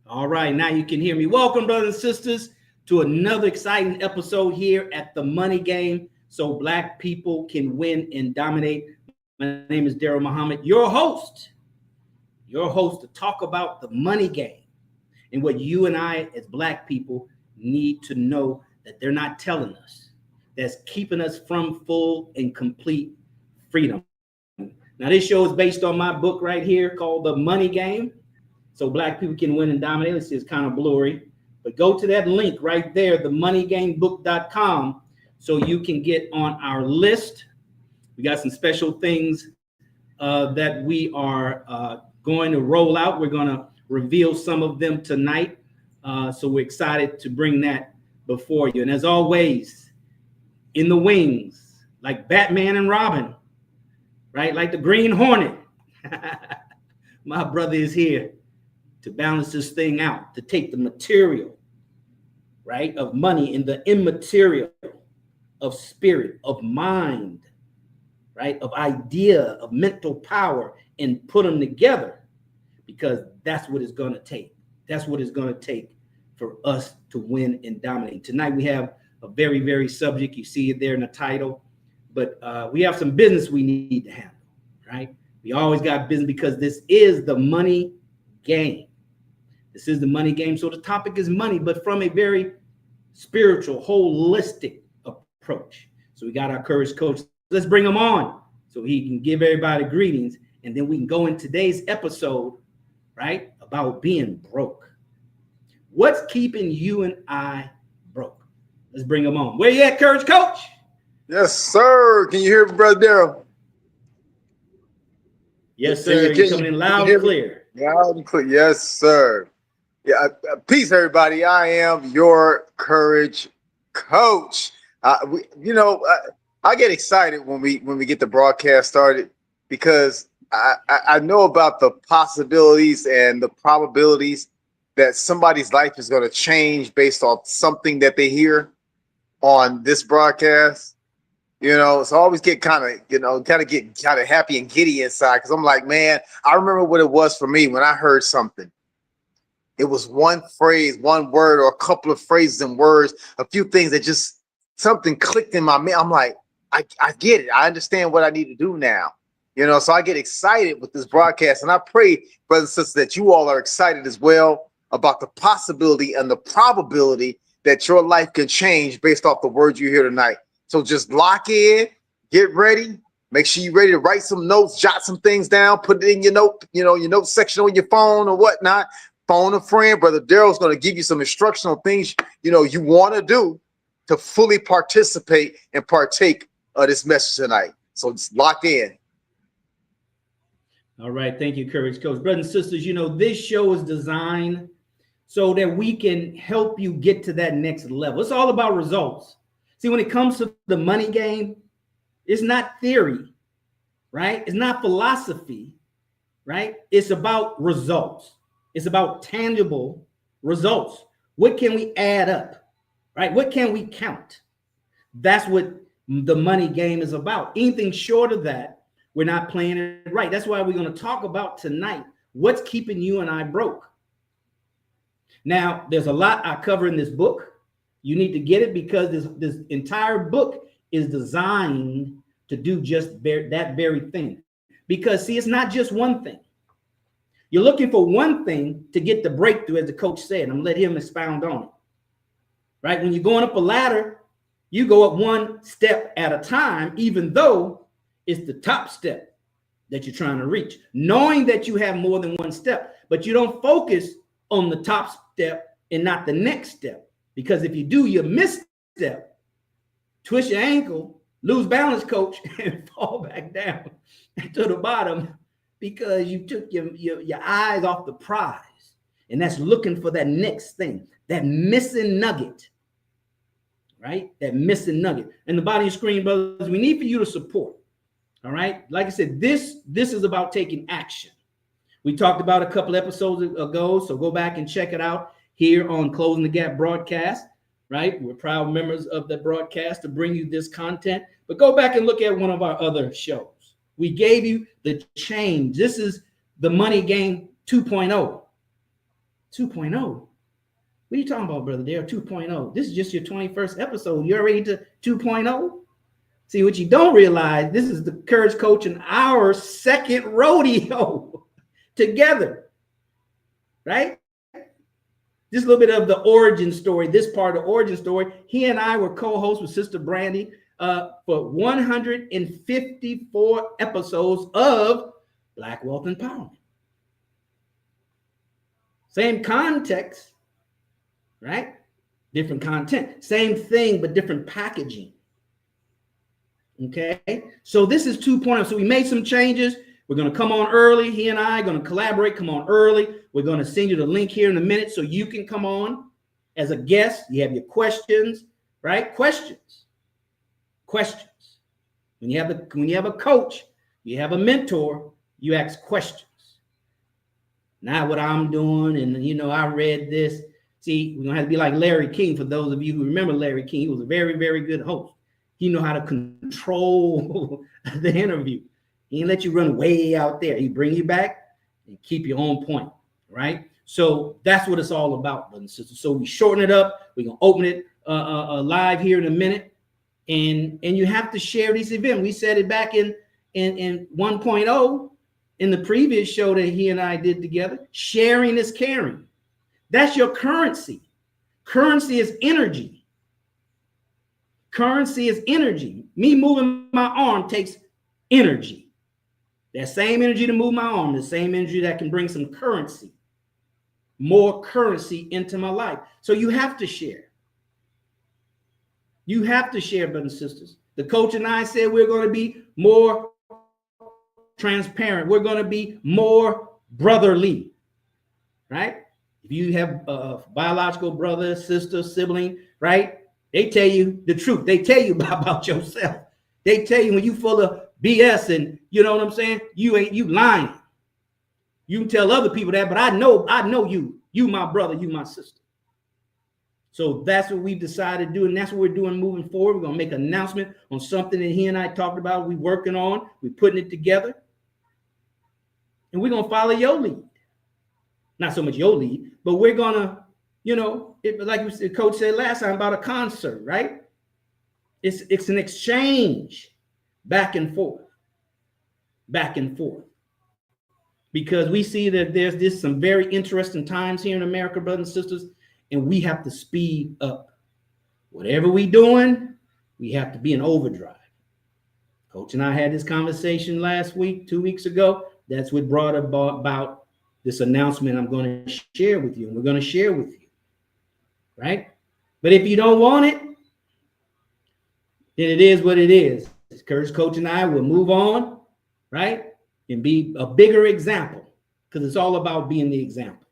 All right, now you can hear me. Welcome, brothers and sisters, to another exciting episode here at the Money Game, so Black people can win and dominate. My name is Daryl Muhammad, your host to talk about the money game and what you and I as Black people need to know that they're not telling us, that's keeping us from full and complete freedom. Now, this show is based on my book right here called The Money Game, so Black people can win and dominate. This is kind of blurry, but go to that link right there, themoneygamebook.com, so you can get on our list. We got some special things that we are going to roll out. We're going to reveal some of them tonight. So we're excited to bring that before you. And as always, in the wings, like Batman and Robin, right? Like the Green Hornet, my brother is here to balance this thing out, to take the material, right, of money and the immaterial of spirit, of mind, right, of idea, of mental power, and put them together, because that's what it's going to take. That's what it's going to take for us to win and dominate. Tonight we have a very, very subject. You see it there in the title, but we have some business we need to handle, right? We always got business because this is the money game. This is the money game. So the topic is money, but from a very spiritual, holistic approach. So we got our courage coach. Let's bring him on so he can give everybody greetings. And then we can go in today's episode, right, about being broke. What's keeping you and I broke? Let's bring him on. Where you at, courage coach? Yes, sir. Can you hear me, Brother Daryl? Yes, sir. You're coming in loud and clear. Loud and clear. Yes, sir. Yeah. Peace, everybody. I am your courage coach. I get excited when we get the broadcast started, because I know about the possibilities and the probabilities that somebody's life is going to change based on something that they hear on this broadcast. So I always get kind of happy and giddy inside, because I'm like, man, I remember what it was for me when I heard something. It was one phrase, one word, or a couple of phrases and words, a few things that just something clicked in my mind. I'm like, I get it. I understand what I need to do now. So I get excited with this broadcast, and I pray, brothers and sisters, that you all are excited as well about the possibility and the probability that your life can change based off the words you hear tonight. So just lock in, get ready, make sure you're ready to write some notes, jot some things down, put it in your note section on your phone or whatnot. Phone a friend. Brother Daryl's going to give you some instructional things you want to do to fully participate and partake of this message tonight. So just lock in. All right. Thank you, courage coach. Brothers and sisters, this show is designed so that we can help you get to that next level. It's all about results. See, when it comes to the money game, it's not theory, right? It's not philosophy, right? It's about results. It's about tangible results. What can we add up, right? What can we count? That's what the money game is about. Anything short of that, we're not playing it right. That's why we're going to talk about tonight what's keeping you and I broke. Now, there's a lot I cover in this book. You need to get it, because this entire book is designed to do just that very thing. Because, see, it's not just one thing. You're looking for one thing to get the breakthrough, as the coach said. I'm going to let him expound on it. Right? When you're going up a ladder, you go up one step at a time, even though it's the top step that you're trying to reach, knowing that you have more than one step, but you don't focus on the top step and not the next step. Because if you do, you misstep, twist your ankle, lose balance, coach, and fall back down to the bottom, because you took your eyes off the prize. And that's looking for that next thing, that missing nugget, right? That missing nugget. And the bottom of your screen, brothers, we need for you to support. All right. Like I said, this is about taking action. We talked about a couple episodes ago, so go back and check it out here on Closing the Gap broadcast, right? We're proud members of the broadcast to bring you this content, but go back and look at one of our other shows. We gave you the change. This is the money game 2.0. 2.0. What are you talking about, Brother Dale? 2.0. This is just your 21st episode. You're already to 2.0. See, what you don't realize, this is the Courage Coach and our second rodeo together, right? Just a little bit of the origin story, this part of the origin story. He and I were co-hosts with Sister Brandy for 154 episodes of Black Wealth Empowerment. Same context, right? Different content. Same thing, but different packaging. Okay? So this is 2.0. So we made some changes. We're going to come on early. He and I are going to collaborate, come on early. We're going to send you the link here in a minute so you can come on as a guest. You have your questions, right? Questions. When you have a coach, you have a mentor, you ask questions. Not what I'm doing, and I read this. See, we're gonna have to be like Larry King. For those of you who remember Larry King, he was a very, very good host. He knew how to control the interview. He didn't let you run way out there. He bring you back and keep you on point, right? So that's what it's all about, brothers and sisters. So we shorten it up. We're gonna open it live here in a minute, and you have to share these events. We said it back in 1.0. In the previous show that he and I did together. Sharing is caring. That's your currency. Currency is energy. Currency is energy. Me moving my arm takes energy. That same energy to move my arm, the same energy that can bring some currency, more currency into my life. So you have to share. You have to share, brothers and sisters. The coach and I said we're going to be more transparent. We're going to be more brotherly, right? If you have a biological brother, sister, sibling, right? They tell you the truth. They tell you about yourself. They tell you when you full of BS and you know what I'm saying? You lying. You can tell other people that, but I know you my brother, you my sister. So that's what we've decided to do, and that's what we're doing moving forward. We're going to make an announcement on something that he and I talked about. We're working on. We're putting it together. And we're going to follow your lead. Not so much your lead, but we're going to, like the coach said last time about a concert, right? It's an exchange back and forth. Because we see that there's some very interesting times here in America, brothers and sisters, and we have to speed up. Whatever we're doing, we have to be in overdrive. Coach and I had this conversation last week, 2 weeks ago. That's what brought about this announcement I'm going to share with you, and we're going to share with you, right? But if you don't want it, then it is what it is. Courage Coach and I will move on, right? And be a bigger example, because it's all about being the example.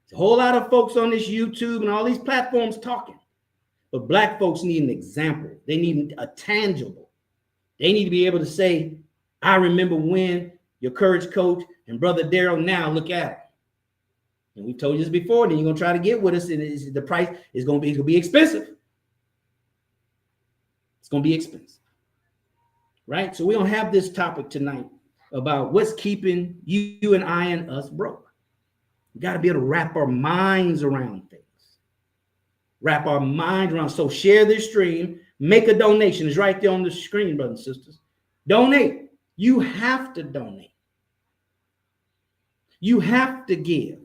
There's a whole lot of folks on this YouTube and all these platforms talking, but Black folks need an example. They need a tangible. They need to be able to say, I remember when your Courage Coach and Brother Daryl, now look at him. And we told you this before, then you're going to try to get with us, and the price is going to be expensive. It's going to be expensive, right? So we don't have this topic tonight about what's keeping you and I and us broke. We got to be able to wrap our minds around things. Wrap our minds around. So share this stream. Make a donation. It's right there on the screen, brothers and sisters. Donate. You have to donate. You have to give.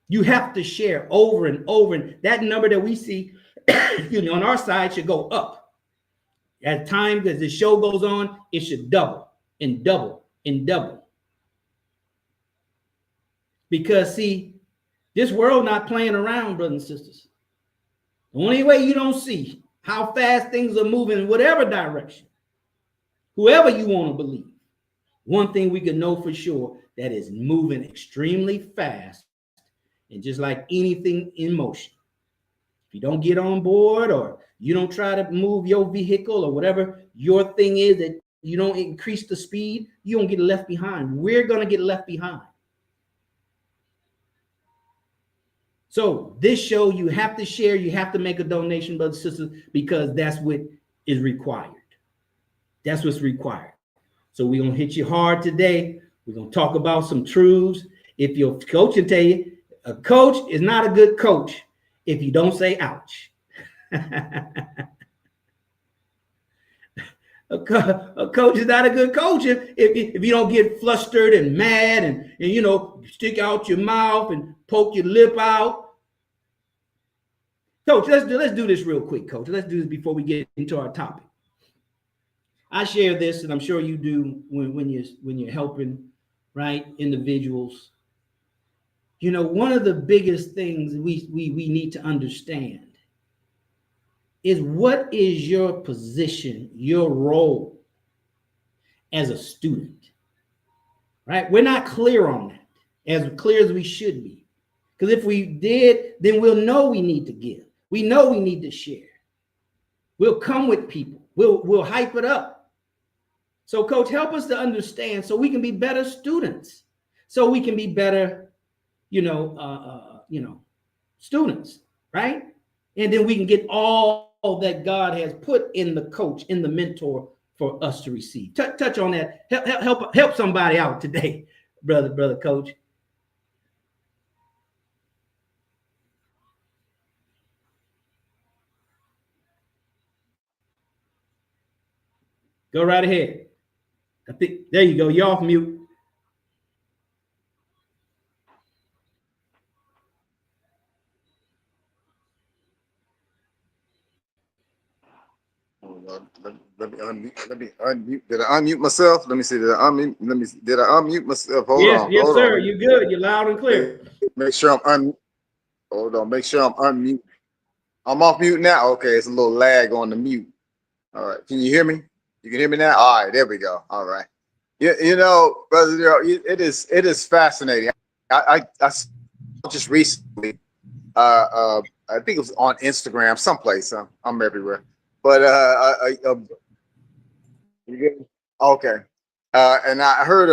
You have to share over and over. And that number that we see on our side should go up. At times as the show goes on, it should double and double and double. Because, see, this world not playing around, brothers and sisters. The only way you don't see how fast things are moving in whatever direction, whoever you want to believe, one thing we can know for sure, that is moving extremely fast. And just like anything in motion, if you don't get on board or you don't try to move your vehicle or whatever your thing is, that you don't increase the speed, you don't get left behind. We're going to get left behind. So this show, you have to share, you have to make a donation, brothers and sisters, because that's what is required. That's what's required. So we're going to hit you hard today. We're going to talk about some truths. If your coach will tell you, A coach is not a good coach if you don't say ouch. A coach is not a good coach if you don't get flustered and mad and you know, stick out your mouth and poke your lip out. Coach, let's do this real quick, Coach. Let's do this before we get into our topic. I share this, and I'm sure you do when you're helping, right, individuals. You know, one of the biggest things we need to understand is what is your position, your role as a student, right? We're not clear on that, as clear as we should be. Because if we did, then we'll know we need to give. We know we need to share. We'll come with people. We'll hype it up. So, Coach, help us to understand so we can be better students, so we can be better, students, right? And then we can get all that God has put in the coach, in the mentor for us to receive. Touch on that. Help somebody out today, brother Coach. Go right ahead. I think there you go. You're off mute. Let me unmute. Did I unmute myself? Let me see. Did I unmute myself? Hold on. Yes, sir. You're good. You're loud and clear. Make sure I'm Hold on. Make sure I'm unmute. I'm off mute now. Okay, it's a little lag on the mute. All right. Can you hear me? You can hear me now? All right, there we go. All right. You know, Brother Darrell, it is fascinating. I just recently I think it was on Instagram, someplace. I'm everywhere. But okay. And I heard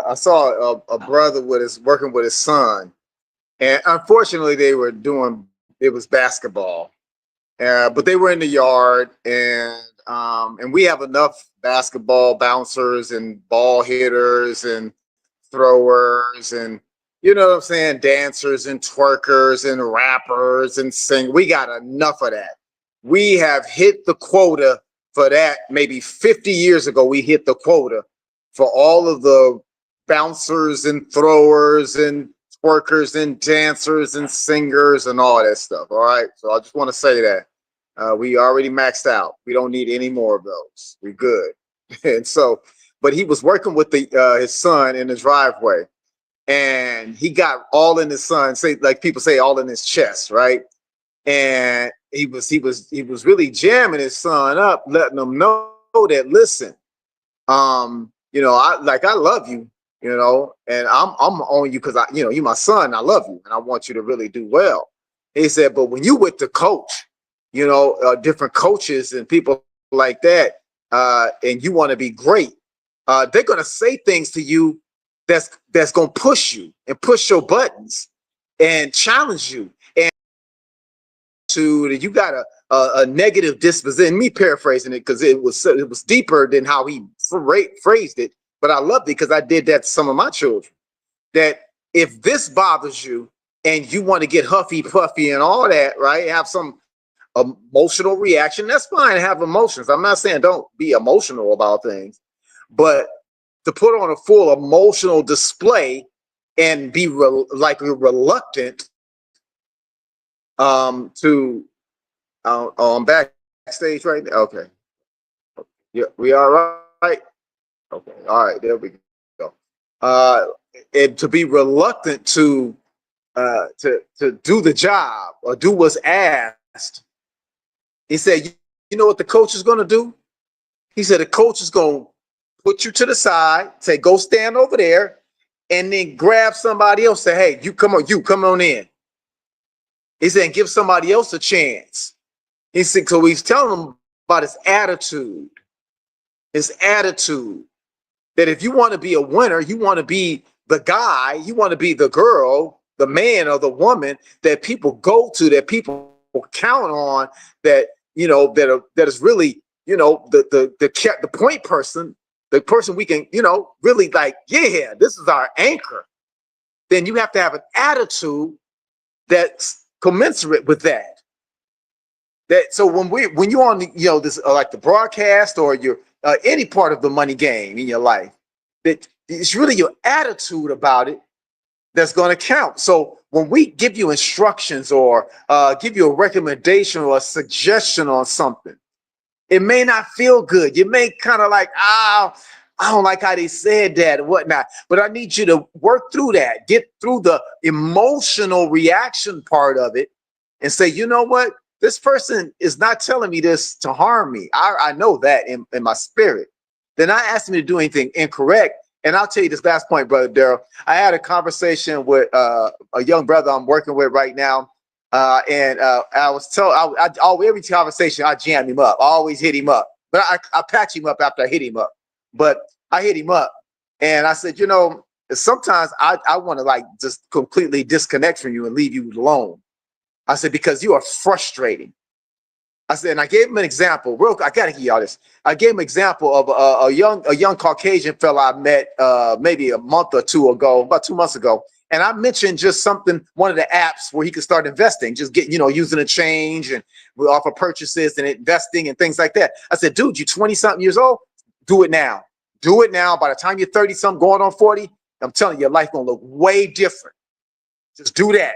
I saw a brother working with his son, and unfortunately it was basketball, but they were in the yard, and we have enough basketball bouncers and ball hitters and throwers and you know what I'm saying, dancers and twerkers and rappers and sing. We got enough of that. We have hit the quota for that. Maybe 50 years ago, we hit the quota for all of the bouncers and throwers and twerkers and dancers and singers and all that stuff. All right. So I just want to say that we already maxed out. We don't need any more of those. We're good. And so, but he was working with his son in his driveway, and he got all in his son, say like people say, all in his chest, right? And he was really jamming his son up, letting him know that, listen, I love you, and I'm on you because you're my son. I love you, and I want you to really do well. He said, but when you with the coach, different coaches and people like that, and you want to be great, they're gonna say things to you that's gonna push you and push your buttons and challenge you, and you got a negative disposition. Me paraphrasing it because it was deeper than how he phrased it, but I loved it because I did that to some of my children. That if this bothers you and you want to get huffy puffy and all that, right? Have some emotional reaction. That's fine. Have emotions. I'm not saying don't be emotional about things, but to put on a full emotional display and be reluctant to I'm backstage right now. Okay. Yeah, we all right. Okay. All right, there we go. And to be reluctant to do the job or do what's asked. He said, you know what the coach is gonna do? He said the coach is gonna put you to the side, say, go stand over there, and then grab somebody else, say, hey, you come on in. He said, give somebody else a chance. He said, so he's telling them about his attitude. His attitude. That if you want to be a winner, you want to be the guy, you want to be the girl, the man or the woman that people go to, that people count on, that that is really, the point person, the person we can, really like, yeah, this is our anchor. Then you have to have an attitude that's commensurate with that. So when you're on this like the broadcast or you're any part of the money game in your life, that it's really your attitude about it that's going to count. So when we give you instructions or give you a recommendation or a suggestion on something, it may not feel good. You may kind of like, I don't like how they said that and whatnot. But I need you to work through that, get through the emotional reaction part of it and say, you know what? This person is not telling me this to harm me. I know that in my spirit. They're not asking me to do anything incorrect. And I'll tell you this last point, Brother Daryl. I had a conversation with a young brother I'm working with right now. And I was told, every conversation, I jam him up. I always hit him up. But I patch him up after I hit him up. But I hit him up. And I said, sometimes I want to like just completely disconnect from you and leave you alone. I said, because you are frustrating. I said, and I gave him an example. I got to give y'all this. I gave him an example of a young Caucasian fella I met maybe a month or two ago, about 2 months ago. And I mentioned just one of the apps where he could start investing, just getting, using a change and offer purchases and investing and things like that. I said, dude, you're 20 something years old. Do it now. Do it now. By the time you're 30 something, going on 40, I'm telling you, your life going to look way different. Just do that.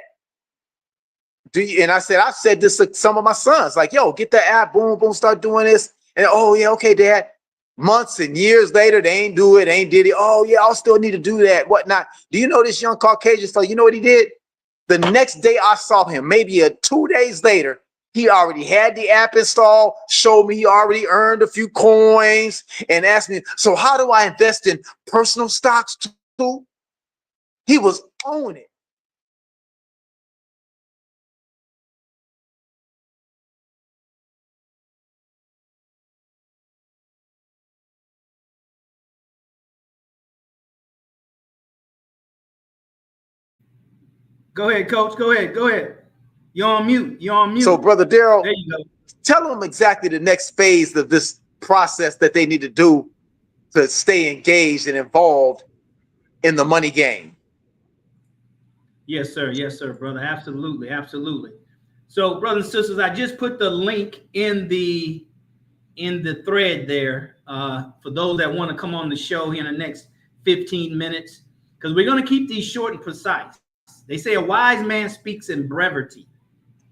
And I said this to some of my sons, like, yo, get the app, boom, boom, start doing this. And oh yeah, okay, Dad. Months and years later, they ain't do it, ain't did it. Oh yeah, I'll still need to do that, whatnot. Do you know this young Caucasian fellow? You know what he did? The next day I saw him, maybe 2 days later, he already had the app installed, showed me he already earned a few coins, and asked me, so how do I invest in personal stocks too? He was on it. Go ahead, Coach. Go ahead. You're on mute. So, Brother Daryl, there you go. Tell them exactly the next phase of this process that they need to do to stay engaged and involved in the money game. Yes, sir. Yes, sir, brother. Absolutely. So, brothers and sisters, I just put the link in the thread there for those that want to come on the show here in the next 15 minutes, because we're going to keep these short and precise. They say a wise man speaks in brevity,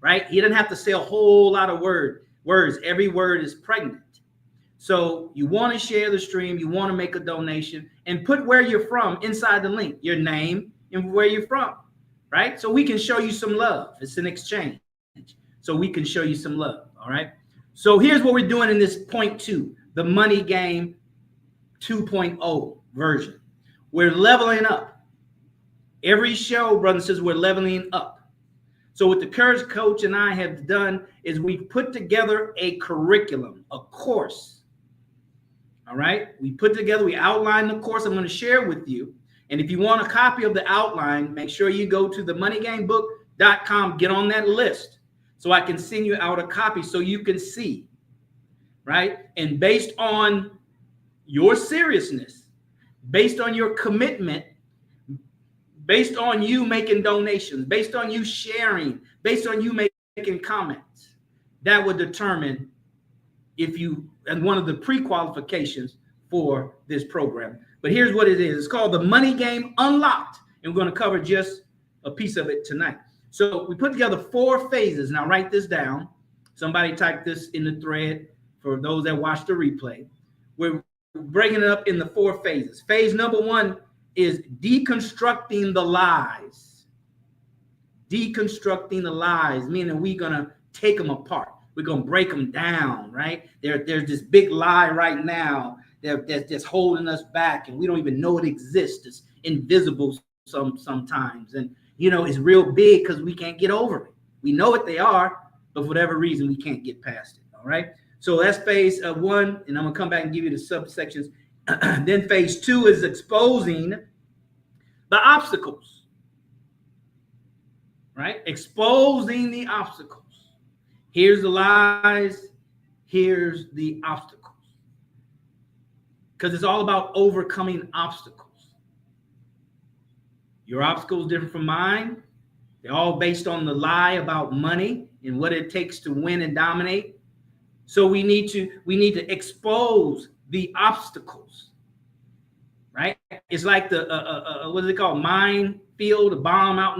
right? He doesn't have to say a whole lot of words. Every word is pregnant. So you want to share the stream, you want to make a donation, and put where you're from inside the link, your name and where you're from, right? So we can show you some love. It's an exchange. So we can show you some love, all right? So here's what we're doing in this point 2, the money game 2.0 version. We're leveling up. Every show, brothers and sisters, we're leveling up. So what the Courage Coach and I have done is we've put together a curriculum, a course. All right. We outlined the course I'm going to share with you. And if you want a copy of the outline, make sure you go to themoneygamebook.com, get on that list so I can send you out a copy so you can see. Right. And based on your seriousness, based on your commitment, based on you making donations, based on you sharing, based on you making comments, that would determine if you, and one of the pre-qualifications for this program. But here's what it is. It's called the Money Game Unlocked. And we're going to cover just a piece of it tonight. So we put together 4 phases. Now write this down. Somebody type this in the thread for those that watch the replay. We're breaking it up in the 4 phases. Phase number 1 is deconstructing the lies. Deconstructing the lies, meaning we're going to take them apart. We're going to break them down, right? There's this big lie right now that's holding us back, and we don't even know it exists. It's invisible sometimes. And, it's real big because we can't get over it. We know what they are, but for whatever reason, we can't get past it, all right? So that's phase 1, and I'm going to come back and give you the subsections. Then phase 2 is exposing the obstacles, right? Exposing the obstacles. Here's the lies. Here's the obstacles. Because it's all about overcoming obstacles. Your obstacle is different from mine. They're all based on the lie about money and what it takes to win and dominate. So we need to expose the obstacles, right? It's like the what is it called? Minefield, a bomb out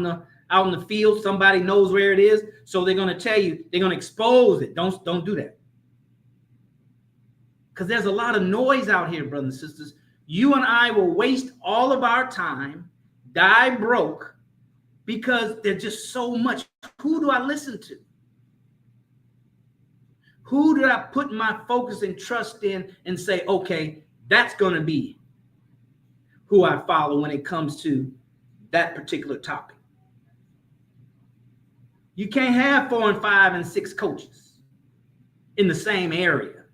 in the field. Somebody knows where it is, so they're going to tell you, they're going to expose it. Don't do that, because there's a lot of noise out here, brothers and sisters. You and I will waste all of our time, die broke, because there's just so much. Who do I listen to? Who do I put my focus and trust in and say, okay, that's going to be who I follow when it comes to that particular topic? You can't have 4 and 5 and 6 coaches in the same area,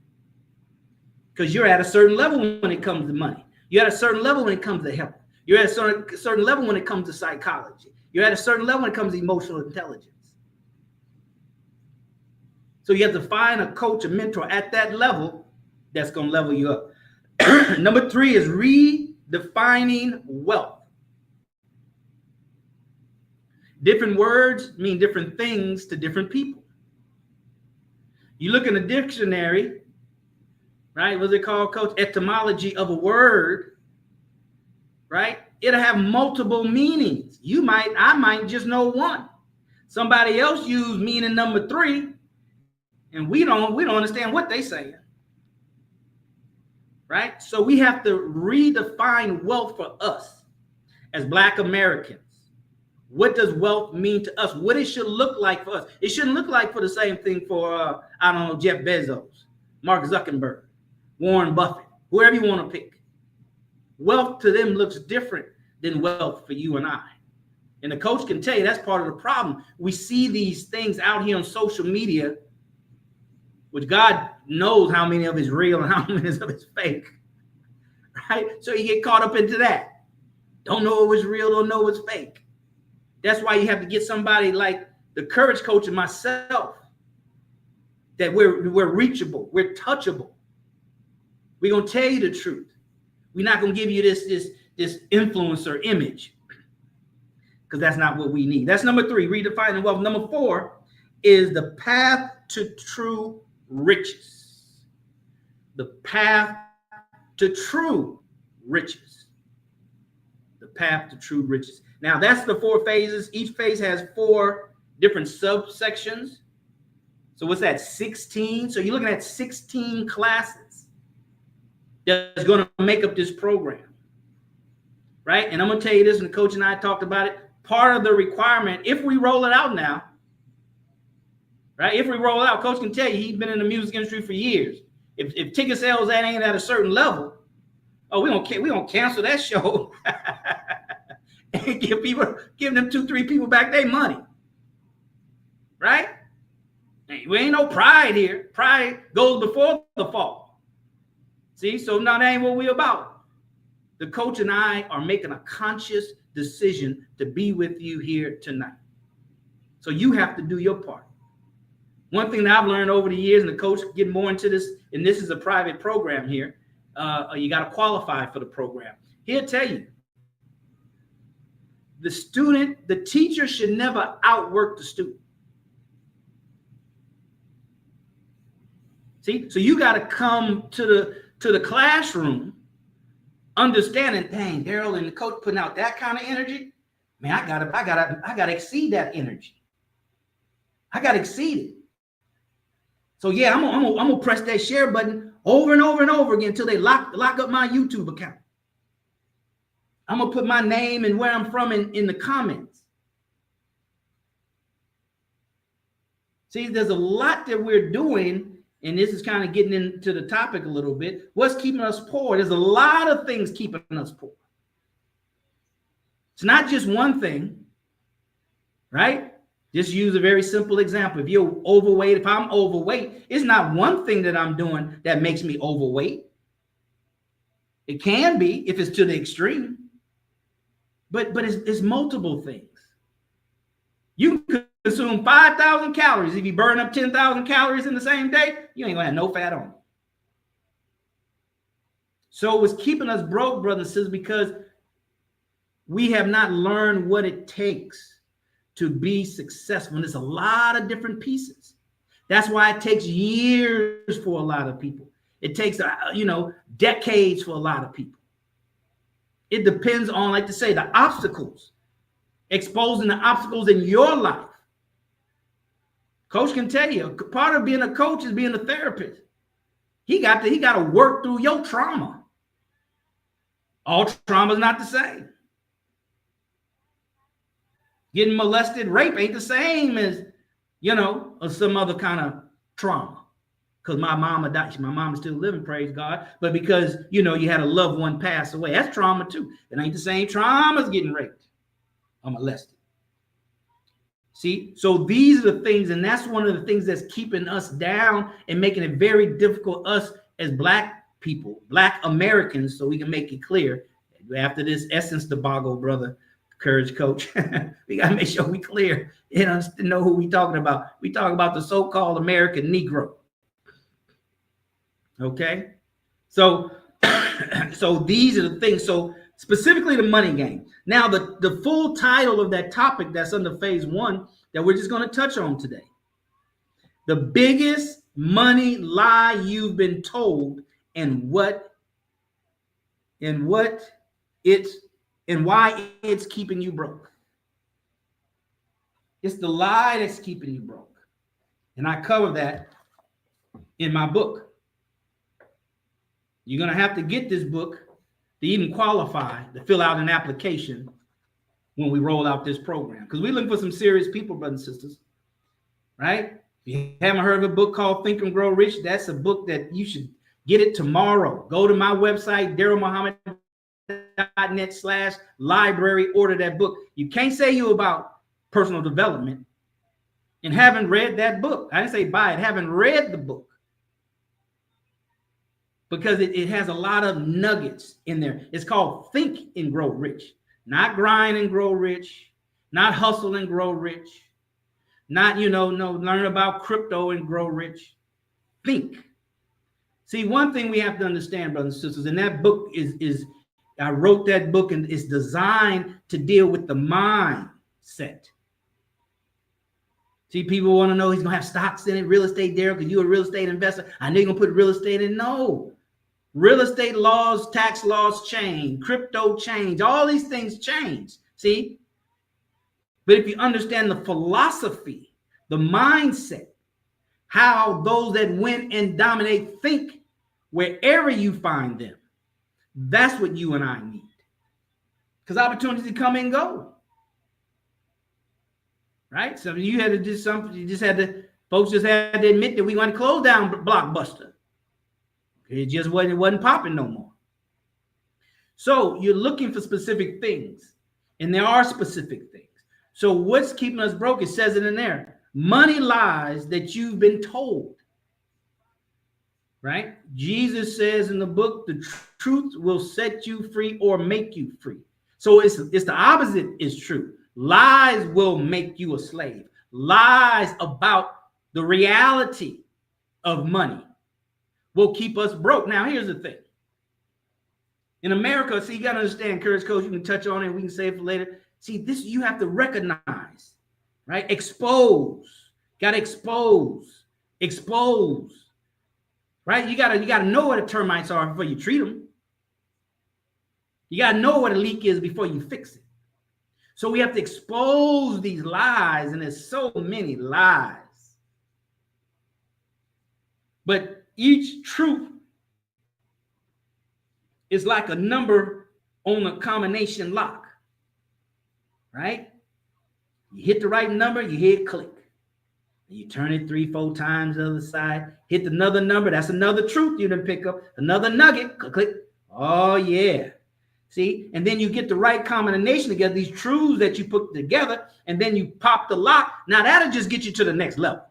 because you're at a certain level when it comes to money. You're at a certain level when it comes to health. You're at a certain level when it comes to psychology. You're at a certain level when it comes to emotional intelligence. So you have to find a coach, a mentor at that level that's going to level you up. Number 3 is redefining wealth. Different words mean different things to different people. You look in the dictionary, right? What's it called, Coach? Etymology of a word, right? It'll have multiple meanings. I might just know one. Somebody else use meaning number 3, and we don't understand what they saying, right? So we have to redefine wealth for us as Black Americans. What does wealth mean to us? What it should look like for us? It shouldn't look like for the same thing for Jeff Bezos, Mark Zuckerberg, Warren Buffett, whoever you want to pick. Wealth to them looks different than wealth for you and I. And the coach can tell you that's part of the problem. We see these things out here on social media, which God knows how many of it is real and how many of it is fake, right? So you get caught up into that. Don't know if it's real, don't know it's fake. That's why you have to get somebody like the courage coach and myself, that we're reachable, we're touchable. We're going to tell you the truth. We're not going to give you this influencer image, because that's not what we need. That's number 3, redefining wealth. Number 4 is the path to true riches. The path to true riches. The path to true riches. Now, that's the 4 phases. Each phase has 4 different subsections. So what's that, 16? So you're looking at 16 classes that's going to make up this program, right? And I'm going to tell you this, and the coach and I talked about it. Part of the requirement, if we roll it out now, right? If we roll it out, coach can tell you he's been in the music industry for years. If ticket sales that ain't at a certain level, we don't cancel that show and give them 2-3 people back their money, right? We ain't no pride here. Pride goes before the fall. See, so now that ain't what we about. The coach and I are making a conscious decision to be with you here tonight. So you have to do your part. One thing that I've learned over the years, and the coach getting more into this, and this is a private program here, you got to qualify for the program. He'll tell you, the teacher should never outwork the student. See, so you got to come to the classroom understanding, dang, Daryl and the coach putting out that kind of energy. Man, I gotta exceed that energy. I gotta exceed it. So yeah, I'm gonna press that share button over and over and over again until they lock up my YouTube account. I'm gonna put my name and where I'm from in the comments. See, there's a lot that we're doing. And this is kind of getting into the topic a little bit. What's keeping us poor? There's a lot of things keeping us poor. It's not just one thing, right? Just use a very simple example. If you're overweight, if I'm overweight, it's not one thing that I'm doing that makes me overweight. It can be if it's to the extreme, but it's multiple things. You can consume 5,000 calories. If you burn up 10,000 calories in the same day, you ain't gonna have no fat on you. So what's keeping us broke, brothers and sisters, because we have not learned what it takes to be successful. And there's a lot of different pieces. That's why it takes years for a lot of people. It takes, decades for a lot of people. It depends on, like to say, the obstacles, exposing the obstacles in your life. Coach can tell you, part of being a coach is being a therapist. He got to work through your trauma. All trauma is not the same. Getting molested, rape ain't the same as, or some other kind of trauma. Because my mama died. My mama's still living, praise God. But because, you had a loved one pass away, that's trauma too. It ain't the same trauma as getting raped or molested. See, so these are the things, and that's one of the things that's keeping us down and making it very difficult, us as Black people, Black Americans, so we can make it clear. After this Essence debacle, brother, Courage Coach, we got to make sure we clear and know who we talking about. We talk about the so-called American Negro. Okay, so these are the things. So specifically the money game. Now the full title of that topic that's under phase 1 that we're just going to touch on today. The biggest money lie you've been told and why it's keeping you broke. It's the lie that's keeping you broke. And I cover that in my book. You're going to have to get this book to even qualify to fill out an application when we roll out this program. Because we're looking for some serious people, brothers and sisters. Right? If you haven't heard of a book called Think and Grow Rich, that's a book that you should get it tomorrow. Go to my website, darylmuhammad.net/library, order that book. You can't say you about personal development and haven't read that book. I didn't say buy it, haven't read the book. Because it has a lot of nuggets in there. It's called Think and Grow Rich. Not grind and grow rich. Not hustle and grow rich. Not, learn about crypto and grow rich. Think. See, one thing we have to understand, brothers and sisters, and that book is I wrote that book and it's designed to deal with the mindset. See, people want to know he's going to have stocks in it, real estate there, because you're a real estate investor. I know you're going to put real estate in. No. Real estate laws, tax laws change, crypto change, all these things change. See? But if you understand the philosophy, the mindset, how those that win and dominate think wherever you find them, that's what you and I need. Because opportunities come and go. Right? So you had to do something, folks just had to admit that we want to close down Blockbuster. It just wasn't popping no more. So you're looking for specific things, and there are specific things. So what's keeping us broke? It says it in there. Money lies that you've been told. Right? Jesus says in the book, the truth will set you free or make you free. So it's the opposite is true. Lies will make you a slave. Lies about the reality of money will keep us broke. Now, here's the thing. In America, see, you got to understand, Courage Coach, you can touch on it, we can save it for later. See, this you have to recognize, right? Expose. Got to expose. Right? You gotta know what the termites are before you treat them. You got to know what a leak is before you fix it. So we have to expose these lies, and there's so many lies. But each truth is like a number on a combination lock, right? You hit the right number, you hit click. You turn it 3-4 times the other side, hit another number, that's another truth you didn't pick up, another nugget, click. Oh, yeah. See, and then you get the right combination together, these truths that you put together, and then you pop the lock. Now that'll just get you to the next level.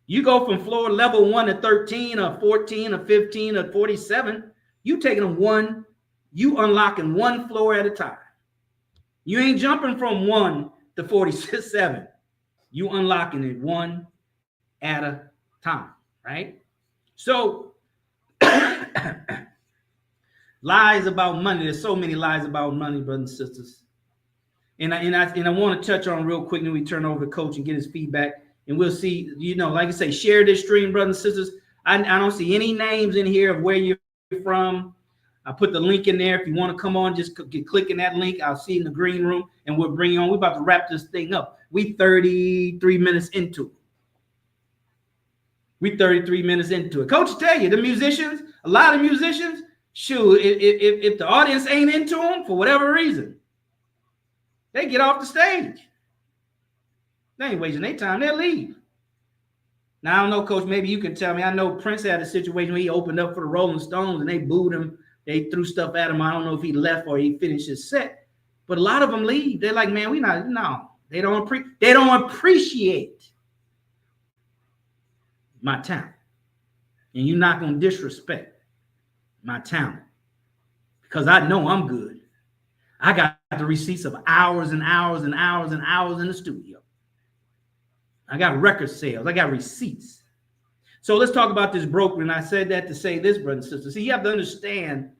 You go from floor level 1 to 13 or 14 or 15 or 47. You taking them you unlocking one floor at a time. You ain't jumping from 1 to 47. You unlocking it one at a time, right? So lies about money. There's so many lies about money, brothers and sisters. And I want to touch on real quick, and then we turn over to Coach and get his feedback. And we'll see, like I say, share this stream, brothers and sisters. I don't see any names in here of where you're from. I put the link in there. If you want to come on, just get clicking that link. I'll see you in the green room, and we'll bring you on. We're about to wrap this thing up. We 33 minutes into it. We 33 minutes into it. Coach, tell you, the musicians, a lot of musicians, shoot, if the audience ain't into them for whatever reason, they get off the stage. They ain't wasting their time. They'll leave. Now, I don't know, Coach, maybe you can tell me. I know Prince had a situation where he opened up for the Rolling Stones and they booed him. They threw stuff at him. I don't know if he left or he finished his set. But a lot of them leave. They're like, man, they don't appreciate my talent. And you're not going to disrespect my talent because I know I'm good. I got the receipts of hours and hours and hours and hours in the studio. I got record sales. I got receipts. So let's talk about this broker. And I said that to say this, brother and sister. See, you have to understand,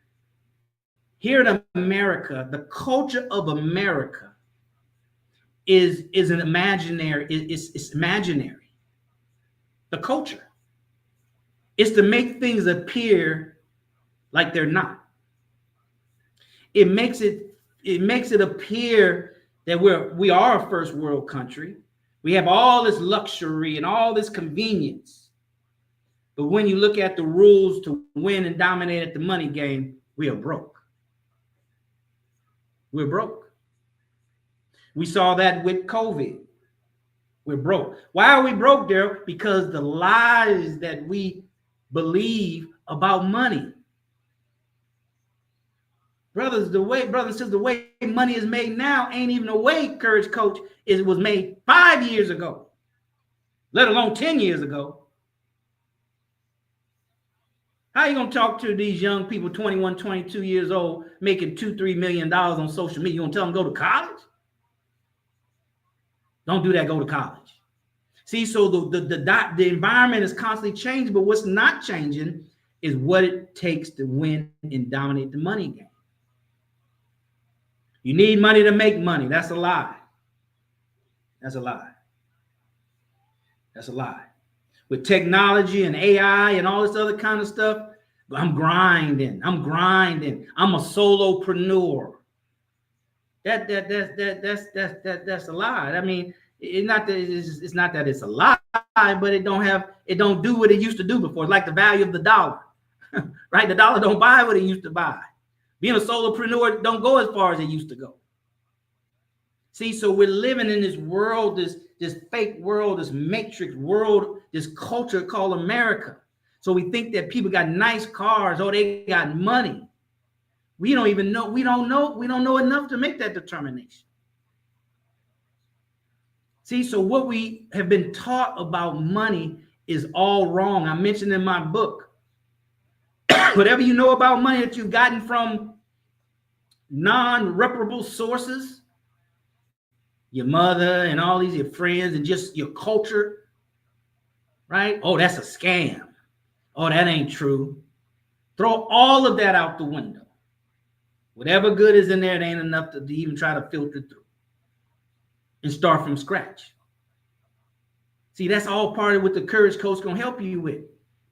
here in America, the culture of America is an imaginary. It's imaginary. The culture is to make things appear like they're not. It makes it appear that we are a first world country. We have all this luxury and all this convenience. But when you look at the rules to win and dominate at the money game, we are broke. We're broke. We saw that with COVID. We're broke. Why are we broke, Daryl? Because the lies that we believe about money. Brothers and sisters, the way money is made now ain't even the way, Courage Coach, it was made 5 years ago, let alone 10 years ago. How are you going to talk to these young people, 21, 22 years old, making $2-3 million on social media? You going to tell them go to college? Don't do that. Go to college. See, so the environment is constantly changing, but what's not changing is what it takes to win and dominate the money game. You need money to make money. That's a lie. That's a lie. That's a lie. With technology and AI and all this other kind of stuff, I'm grinding. I'm a solopreneur. That's a lie. I mean, it's not that it's a lie, but it don't do what it used to do before. It's like the value of the dollar, right? The dollar don't buy what it used to buy. Being a solopreneur don't go as far as it used to go. See, so we're living in this world, this fake world, this matrix world, this culture called America. So we think that people got nice cars, or they got money. We don't even know. We don't know enough to make that determination. See, so what we have been taught about money is all wrong. I mentioned in my book, whatever you know about money that you've gotten from non-reputable sources, your mother and all these, your friends, and just your culture, right? Oh, that's a scam. Oh, that ain't true. Throw all of that out the window. Whatever good is in there, it ain't enough to even try to filter through and start from scratch. See, that's all part of what the Courage Coach gonna help you with.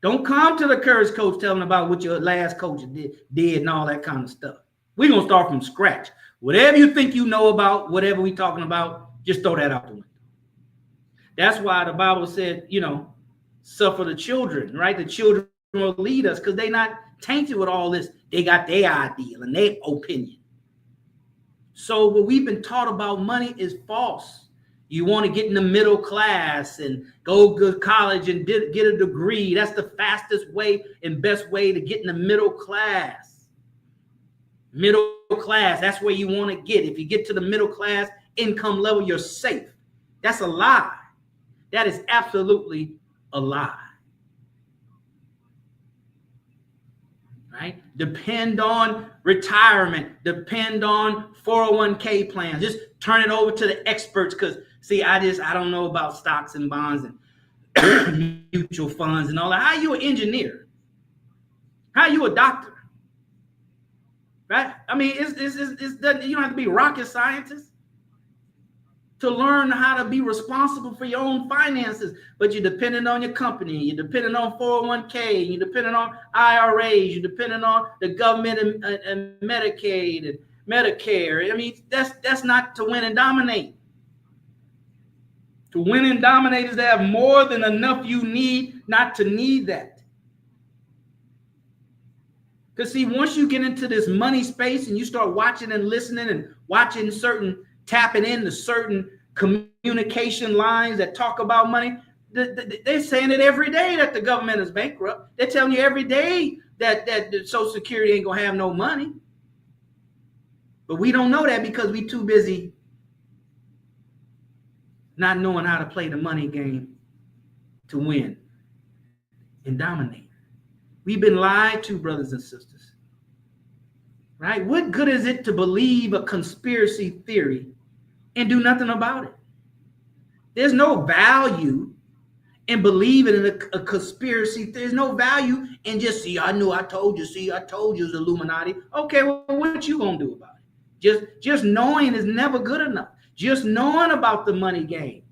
Don't come to the Courage Coach telling about what your last coach did and all that kind of stuff. We're gonna start from scratch. Whatever you think you know about, whatever we talking about, just throw that out the window. That's why the Bible said, suffer the children, right? The children will lead us because they're not tainted with all this. They got their ideal and their opinion. So what we've been taught about money is false. You want to get in the middle class and go to college and get a degree. That's the fastest way and best way to get in the middle class. Middle class, that's where you want to get. If you get to the middle class income level, you're safe. That's a lie. That is absolutely a lie. Right? Depend on retirement. Depend on 401k plans. Just turn it over to the experts because, see, I don't know about stocks and bonds and mutual funds and all that. How are you an engineer? How are you a doctor? Right? I mean, you don't have to be a rocket scientist. to learn how to be responsible for your own finances, but you're dependent on your company, you're dependent on 401k, you're dependent on IRAs, you're dependent on the government and Medicaid and Medicare. I mean, that's not to win and dominate. To win and dominate is to have more than enough you need, not to need that. Because see, once you get into this money space and you start watching and listening and watching tapping into certain communication lines that talk about money, they're saying it every day that the government is bankrupt. They're telling you every day that the Social Security ain't gonna have no money. But we don't know that because we too busy not knowing how to play the money game to win and dominate. We've been lied to, brothers and sisters. Right? What good is it to believe a conspiracy theory and do nothing about it? There's no value in believing in a conspiracy. There's no value in just, see, I told you it's Illuminati. Okay, well, what you gonna do about it? Just knowing is never good enough. Just knowing about the money game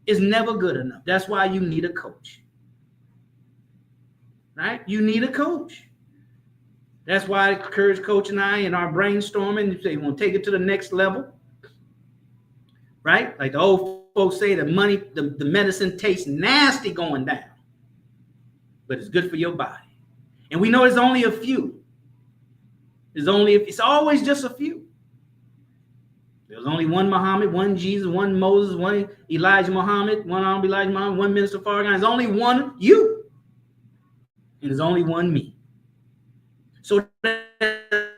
is never good enough. That's why you need a coach. Right? You need a coach. That's why Courage Coach and I in our brainstorming, say we want to take it to the next level. Right? Like the old folks say, the medicine tastes nasty going down, but it's good for your body. And we know there's only a few. It's always just a few. There's only one Muhammad, one Jesus, one Moses, one Elijah Muhammad, one Elijah Muhammad, one Minister Farrakhan. There's only one you. And there's only one me. So there's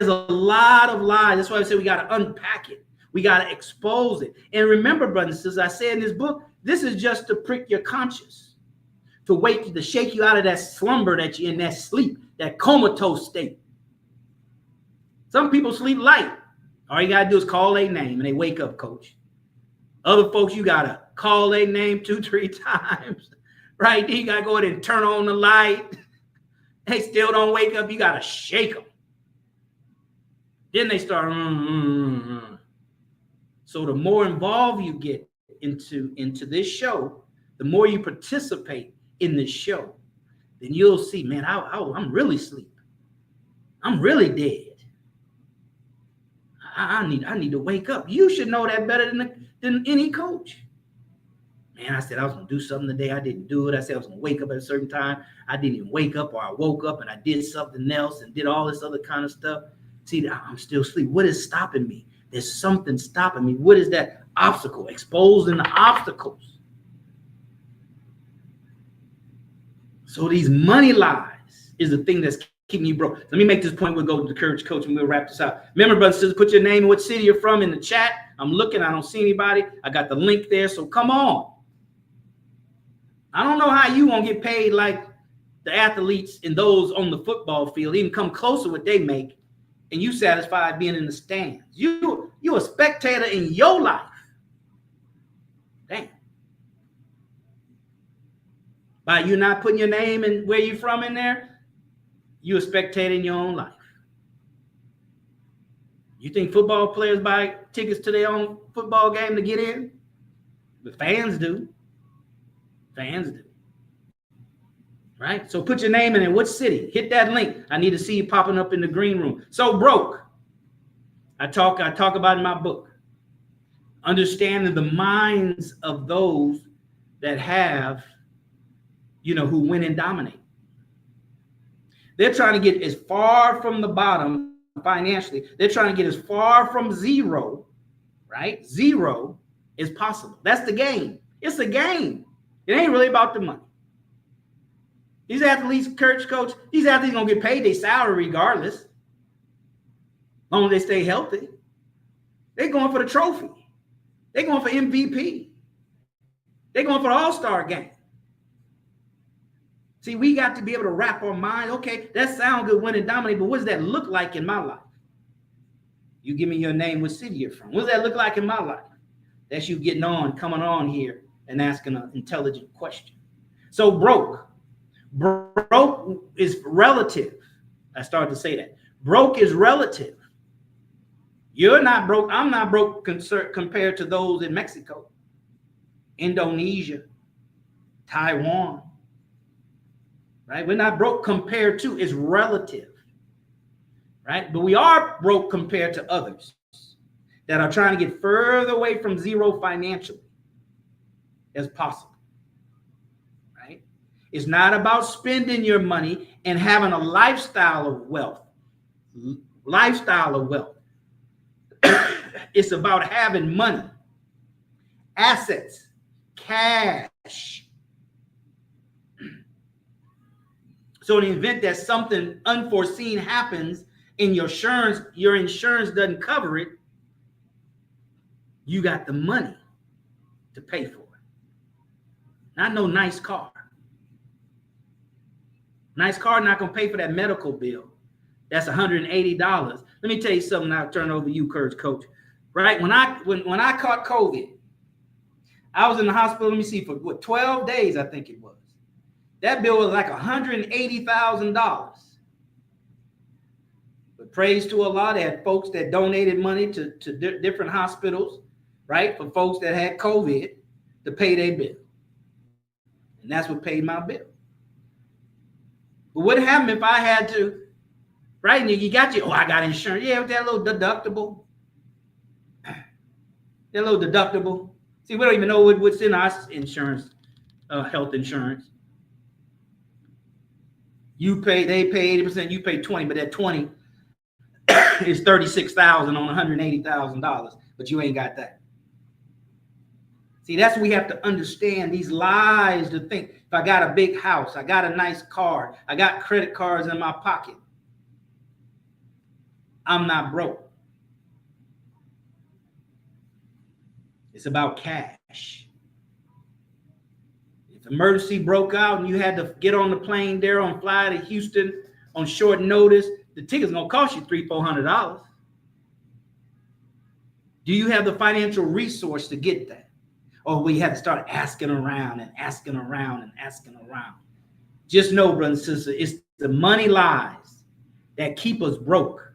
a lot of lies. That's why I say we got to unpack it. We got to expose it. And remember, brothers and sisters, I say in this book, this is just to prick your conscience, to shake you out of that slumber that you're in, that sleep, that comatose state. Some people sleep light. All you got to do is call their name and they wake up, coach. Other folks, you got to call their name 2-3 times. Right? Then you got to go ahead and turn on the light. They still don't wake up. You got to shake them. Then they start. So the more involved you get into this show, the more you participate in this show, then you'll see, man, I'm really asleep. I'm really dead. I need to wake up. You should know that better than any coach. Man, I said I was going to do something today. I didn't do it. I said I was going to wake up at a certain time. I didn't even wake up, or I woke up and I did something else and did all this other kind of stuff. See, I'm still asleep. What is stopping me? There's something stopping me. What is that obstacle? Exposing the obstacles. So these money lies is the thing that's keeping you broke. Let me make this point. We'll go to the Courage Coach and we'll wrap this out. Remember, brothers and sisters, put your name and what city you're from in the chat. I'm looking. I don't see anybody. I got the link there. So come on. I don't know how you won't get paid like the athletes and those on the football field, even come close to what they make, and you satisfied being in the stands. You a spectator in your life. Damn. By you not putting your name and where you're from in there, you a spectator in your own life. You think football players buy tickets to their own football game to get in? The fans do. Fans do. Right? So put your name in it. What city? Hit that link. I need to see you popping up in the green room. So broke. I talk about in my book. Understanding the minds of those that have, who win and dominate. They're trying to get as far from the bottom financially. They're trying to get as far from zero, right? Zero as possible. That's the game. It's a game. It ain't really about the money. These athletes, Courage Coach, these athletes gonna get paid their salary regardless. As long as they stay healthy. They're going for the trophy. They're going for MVP. They're going for the All-Star game. See, we got to be able to wrap our mind. Okay, that sounds good, win and dominate, but what does that look like in my life? You give me your name, what city you're from. What does that look like in my life? That's you coming on here and asking an intelligent question. So broke is relative. I started to say that. Broke is relative. You're not broke. I'm not broke compared to those in Mexico, Indonesia, Taiwan. Right? We're not broke compared to, it's relative. Right? But we are broke compared to others that are trying to get further away from zero financially as possible. Right? It's not about spending your money and having a lifestyle of wealth. Lifestyle of wealth. It's about having money, assets, cash. So in the event that something unforeseen happens and your insurance doesn't cover it, you got the money to pay for it. Not no nice car. Nice car not going to pay for that medical bill. That's $180. Let me tell you something. I'll turn over to you, Courage Coach. Right? When I caught COVID, I was in the hospital, let me see, for 12 days, I think it was. That bill was like $180,000. But praise to Allah, they had folks that donated money to different hospitals, right? For folks that had COVID to pay their bill. And that's what paid my bill. But what happened if I had to, right? You got I got insurance. Yeah, with that little deductible. That little deductible. See, we don't even know what's in our insurance, health insurance. They pay 80%, you pay 20%, but that 20 is $36,000 on $180,000, but you ain't got that. See, that's what we have to understand, these lies to think. If I got a big house, I got a nice car, I got credit cards in my pocket, I'm not broke. It's about cash. If emergency broke out and you had to get on the plane there and fly to Houston on short notice, the ticket's gonna cost you $300-400. Do you have the financial resource to get that? Or we have to start asking around and asking around and asking around? Just know, brothers and sisters, it's the money lies that keep us broke.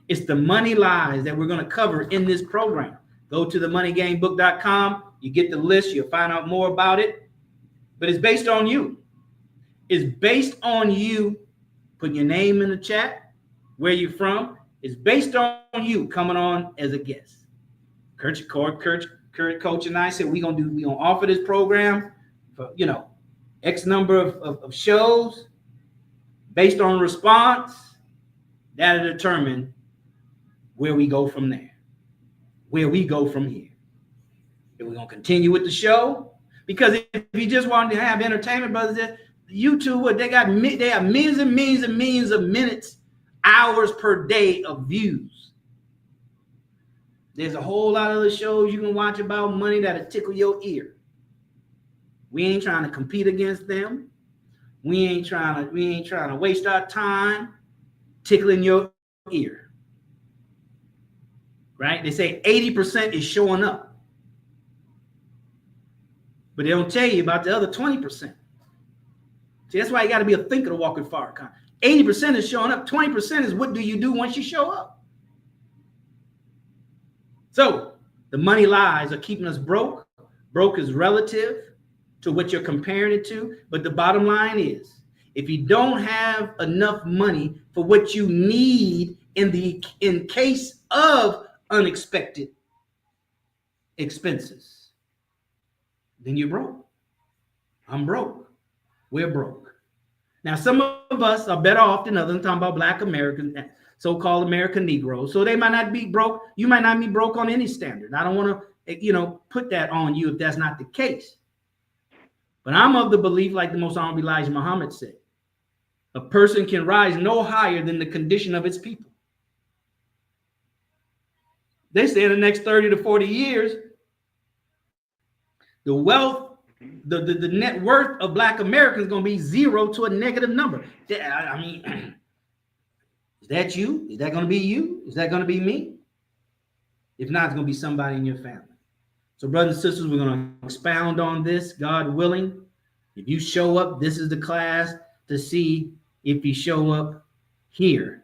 It's the money lies that we're going to cover in this program. Go to themoneygamebook.com. You get the list. You'll find out more about it. But it's based on you. It's based on you putting your name in the chat, where you're from. It's based on you coming on as a guest. Courage Coach and I said we're gonna offer this program for X number of shows based on response. That'll determine where we go from there, where we go from here. If we're gonna continue with the show, because if you just want to have entertainment, brothers, YouTube, they have millions and millions and millions of minutes, hours per day of views. There's a whole lot of other shows you can watch about money that'll tickle your ear. We ain't trying to compete against them. We ain't trying to waste our time tickling your ear. Right? They say 80% is showing up. But they don't tell you about the other 20%. See, that's why you got to be a thinker to walk in Farrakhan. 80% is showing up. 20% is what do you do once you show up. So the money lies are keeping us broke. Broke is relative to what you're comparing it to. But the bottom line is, if you don't have enough money for what you need in case of unexpected expenses, then you're broke. I'm broke. We're broke. Now, some of us are better off than others. I'm talking about Black Americans, so-called American Negroes. So they might not be broke. You might not be broke on any standard. I don't want to, put that on you if that's not the case. But I'm of the belief, like the Most Honorable Elijah Muhammad said, a person can rise no higher than the condition of its people. They say in the next 30 to 40 years, the wealth, the net worth of Black Americans is going to be zero to a negative number. I mean, is that you? Is that going to be you? Is that going to be me? If not, it's going to be somebody in your family. So, brothers and sisters, we're going to expound on this, God willing. If you show up, this is the class to see if you show up here.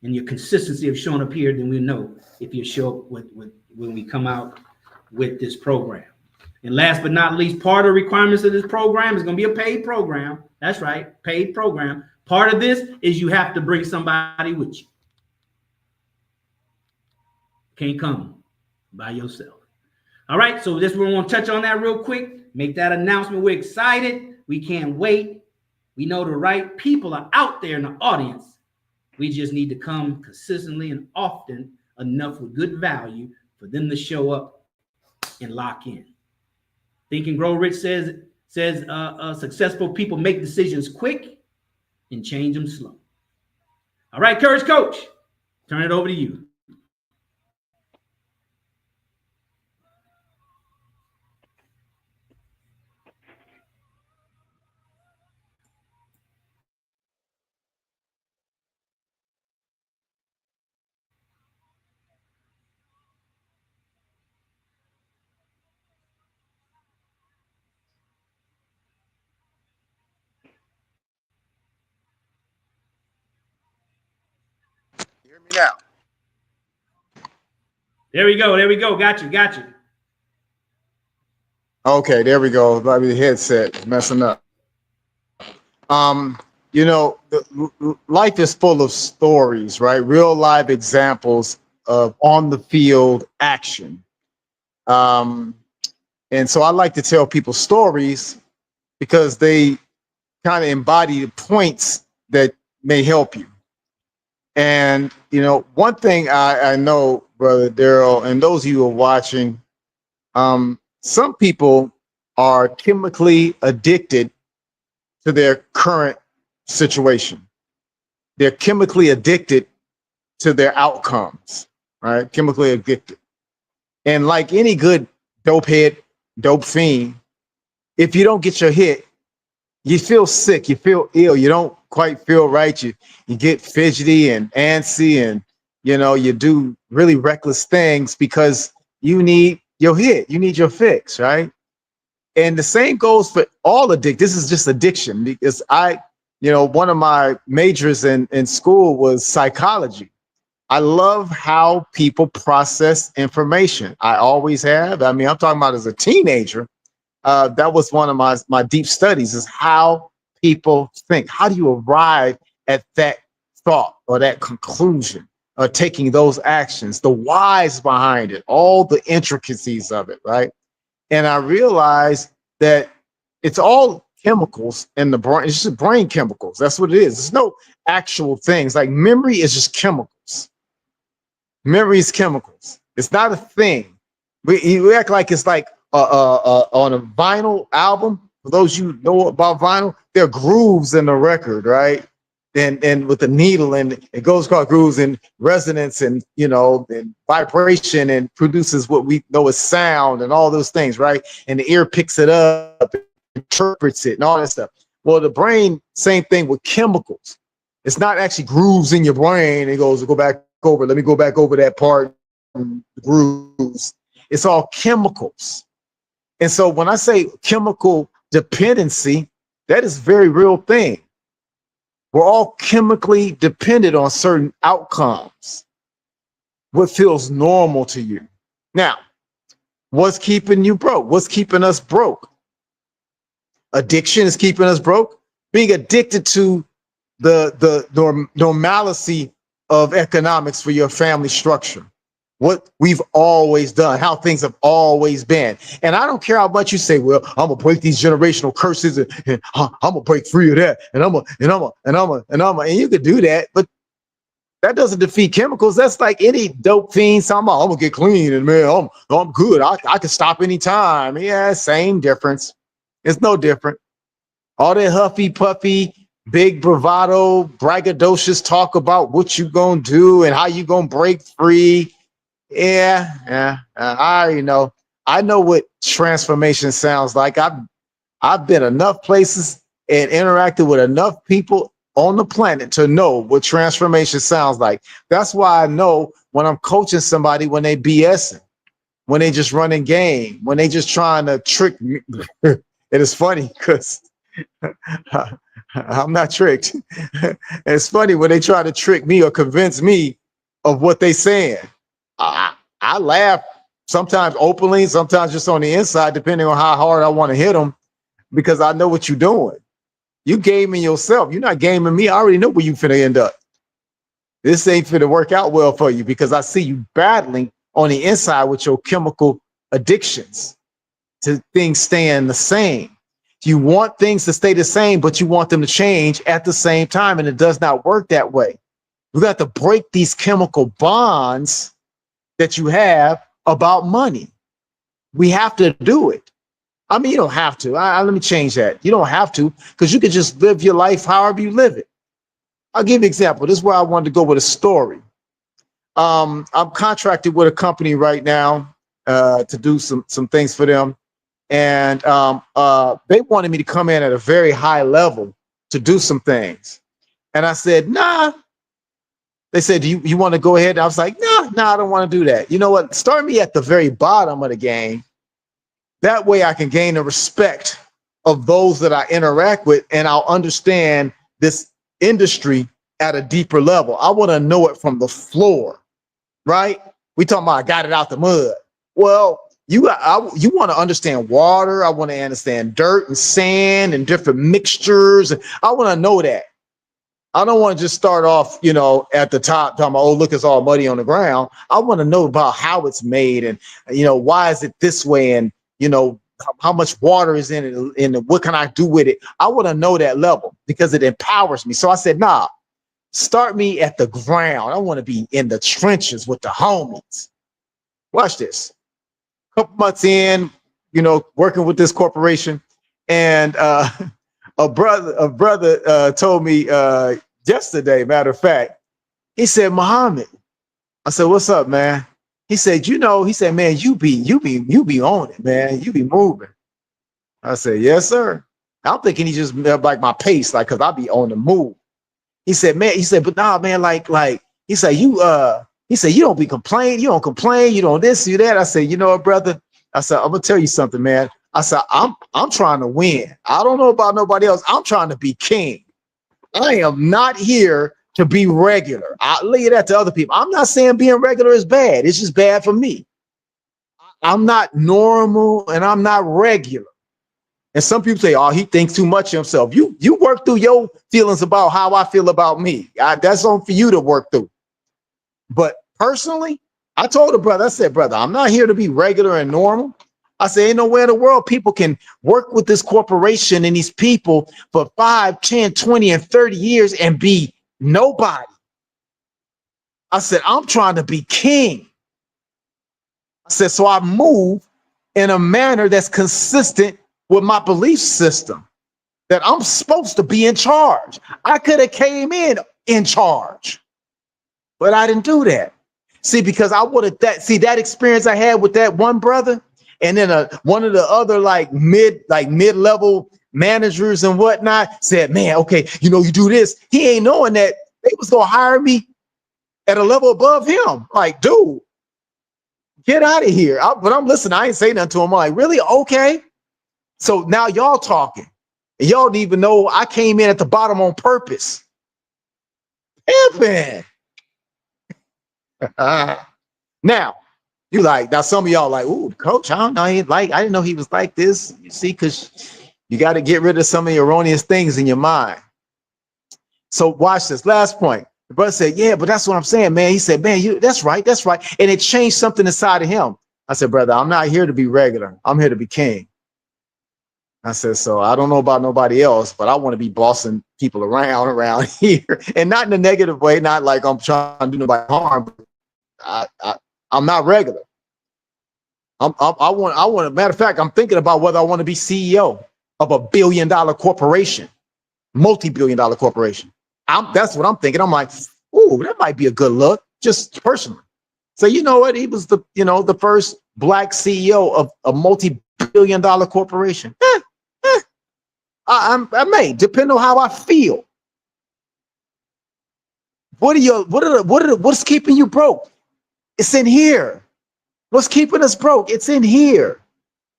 and your consistency of showing up here, then we'll know if you show up with when we come out with this program. And last but not least, part of the requirements of this program is going to be a paid program. That's right, paid program. Part of this is you have to bring somebody with you. Can't come by yourself. All right, so this we want to touch on that real quick. Make that announcement. We're excited. We can't wait. We know the right people are out there in the audience. We just need to come consistently and often enough with good value for them to show up and lock in. Think and Grow Rich says successful people make decisions quick and change them slow. All right, Courage Coach, turn it over to you. Hear me now. There we go. There we go. Got you. Got you. Okay, there we go. Maybe the headset messing up. You know, life is full of stories, right? Real live examples of on the field action. And so I like to tell people stories because they kind of embody the points that may help you. And, you know, one thing I know, Brother Daryl, and those of you who are watching, some people are chemically addicted to their current situation. They're chemically addicted to their outcomes, right? Chemically addicted. And like any good dope head, dope fiend, if you don't get your hit, you feel sick, you feel ill, you don't quite feel right, you get fidgety and antsy, and you know, you do really reckless things because you need your hit, you need your fix, right? And the same goes for all addiction. This is just addiction because you know, one of my majors in school was psychology. I love how people process information. I always have. I mean, I'm talking about as a teenager. That was one of my deep studies, is how people think. How do you arrive at that thought or that conclusion or taking those actions, the whys behind it, all the intricacies of it, right? And I realized that it's all chemicals in the brain. It's just brain chemicals. That's what it is. There's no actual things. Like memory is just chemicals. Memory is chemicals. It's not a thing. We act like it's like on a vinyl album. For those you know about vinyl, there are grooves in the record, right? And with the needle, and it goes across grooves and resonance, and you know, and vibration, and produces what we know as sound and all those things, right? And the ear picks it up, interprets it, and all that stuff. Well, the brain, same thing with chemicals. It's not actually grooves in your brain. It goes, go back over. Let me go back over that part. Grooves. It's all chemicals. And so when I say chemical dependency, that is a very real thing. We're all chemically dependent on certain outcomes. What feels normal to you? Now, what's keeping you broke? What's keeping us broke? Addiction is keeping us broke. Being addicted to the normalcy of economics for your family structure. What we've always done, how things have always been. And I don't care how much you say, well, I'm gonna break these generational curses, and I'm gonna break free of that, and and you could do that, but that doesn't defeat chemicals. That's like any dope fiend talking about, I'm gonna get clean, and man, I'm good. I can stop anytime. Yeah, same difference. It's no different. All that huffy puffy, big bravado, braggadocious talk about what you gonna do and how you gonna break free. Yeah. I know what transformation sounds like. I've been enough places and interacted with enough people on the planet to know what transformation sounds like. That's why I know when I'm coaching somebody, when they BSing, when they just running game, when they just trying to trick me. It is funny because I'm not tricked. It's funny when they try to trick me or convince me of what they saying. I laugh sometimes openly, sometimes just on the inside, depending on how hard I want to hit them, because I know what you're doing. You gaming yourself. You're not gaming me. I already know where you finna end up. This ain't finna work out well for you because I see you battling on the inside with your chemical addictions to things staying the same. You want things to stay the same, but you want them to change at the same time, and it does not work that way. We got to break these chemical bonds that you have about money. We have to do it. I mean, you don't have to. Let me change that. You don't have to, because you can just live your life however you live it. I'll give you an example. This is where I wanted to go with a story. I'm contracted with a company right now to do some things for them. And they wanted me to come in at a very high level to do some things. And I said, nah. They said, do you want to go ahead? And I was like, nah, I don't want to do that. You know what? Start me at the very bottom of the game. That way I can gain the respect of those that I interact with, and I'll understand this industry at a deeper level. I want to know it from the floor, right? We talking about I got it out the mud. Well, you want to understand water. I want to understand dirt and sand and different mixtures. I want to know that. I don't want to just start off, at the top talking about, oh, look, it's all muddy on the ground. I want to know about how it's made and, why is it this way? And, how much water is in it and what can I do with it? I want to know that level because it empowers me. So I said, nah, start me at the ground. I want to be in the trenches with the homies. Watch this. Couple months in, working with this corporation, and a brother told me yesterday, matter of fact, he said, Muhammad. I said, what's up, man? He said, man, you be on it, man. You be moving. I said, yes, sir. I'm thinking he just like my pace, like, cause I be on the move. He said, but nah, man, like, he said, you don't be complaining, you don't complain, you don't this, you that. I said, you know what, brother? I said, I'm gonna tell you something, man. I said, I'm trying to win. I don't know about nobody else. I'm trying to be king. I am not here to be regular. I'll leave that to other people. I'm not saying being regular is bad. It's just bad for me. I'm not normal and I'm not regular. And some people say, oh, he thinks too much of himself. You work through your feelings about how I feel about me. That's on for you to work through. But personally, I told the brother, I said, brother, I'm not here to be regular and normal. I say, ain't nowhere in the world people can work with this corporation and these people for 5, 10, 20, and 30 years and be nobody. I said, I'm trying to be king. I said, so I move in a manner that's consistent with my belief system, that I'm supposed to be in charge. I could have came in charge, but I didn't do that. See, because I would have that experience I had with that one brother, and then one of the other mid-level managers and whatnot said, man, okay, you do this. He ain't knowing that they was gonna hire me at a level above him. Like, dude, get out of here. But I'm listening. I ain't saying nothing to him. I'm like, really? Okay. So now y'all talking. And y'all don't even know I came in at the bottom on purpose. Pimpin'. Now, now some of y'all like, ooh, coach, I don't know. I didn't know he was like this. You see, because you got to get rid of some of the erroneous things in your mind. So watch this last point. The brother said, yeah, but that's what I'm saying, man. He said, man, that's right. And it changed something inside of him. I said, brother, I'm not here to be regular. I'm here to be king. I said, so I don't know about nobody else, but I want to be bossing people around here, and not in a negative way, not like I'm trying to do nobody harm. I'm not regular. I want. Matter of fact, I'm thinking about whether I want to be CEO of a billion-dollar corporation, multi-billion-dollar corporation. That's what I'm thinking. I'm like, ooh, that might be a good look, just personally. So you know what? He was the first black CEO of a multi-billion-dollar corporation. I may depend on how I feel. What's keeping you broke? It's in here. What's keeping us broke? It's in here.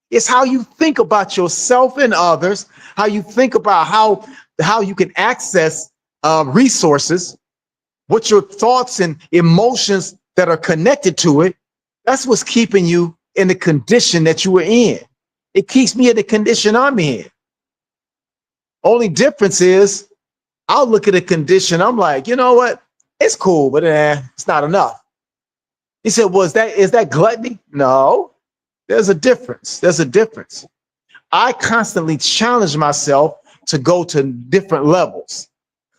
It's how you think about yourself and others, how you think about how how you can access resources, what your thoughts and emotions that are connected to it, that's what's keeping you in the condition that you were in. It keeps me in the condition I'm in. Only difference is I'll look at a condition, I'm like, you know what? It's cool, but it's not enough. He said, well, is that gluttony? No, there's a difference. There's a difference. I constantly challenge myself to go to different levels,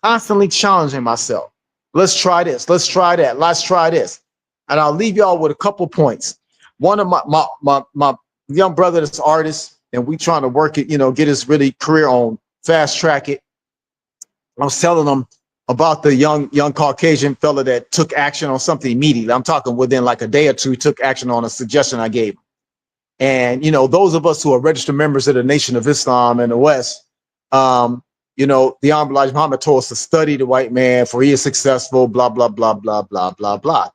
constantly challenging myself. Let's try this. Let's try that. Let's try this. And I'll leave y'all with a couple points. One of my young brother that's an artist, and we trying to work it, get his really career on, fast track it. I was telling him about the young Caucasian fella that took action on something immediately. I'm talking within like a day or two, he took action on a suggestion I gave him. And, those of us who are registered members of the Nation of Islam in the West, the Honorable Elijah Muhammad told us to study the white man, for he is successful, blah, blah, blah, blah, blah, blah, blah.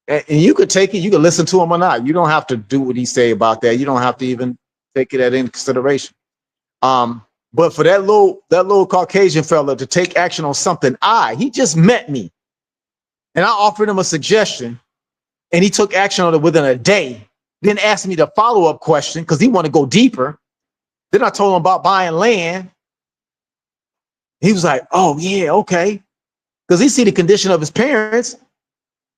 And you could take it, you can listen to him or not. You don't have to do what he say about that. You don't have to even take it into consideration. But for that little Caucasian fella to take action on something, he just met me. And I offered him a suggestion, and he took action on it within a day. Then asked me the follow-up question because he wanted to go deeper. Then I told him about buying land. He was like, oh, yeah, okay. Because he see the condition of his parents.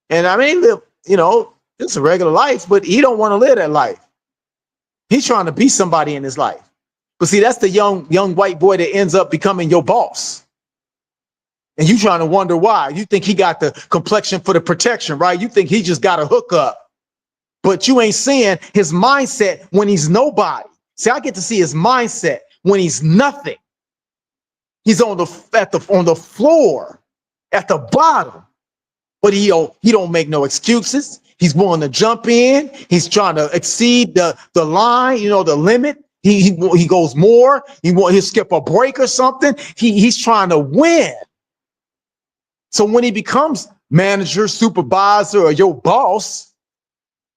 And I mean, it's a regular life, but he don't want to live that life. He's trying to be somebody in his life. But see, that's the young white boy that ends up becoming your boss. And you trying to wonder why. You think he got the complexion for the protection, right? You think he just got a hookup. But you ain't seeing his mindset when he's nobody. See, I get to see his mindset when he's nothing. He's on the floor, at the bottom. But he don't make no excuses. He's willing to jump in. He's trying to exceed the line, the limit. He goes more. He'll skip a break or something. He's trying to win. So when he becomes manager, supervisor, or your boss,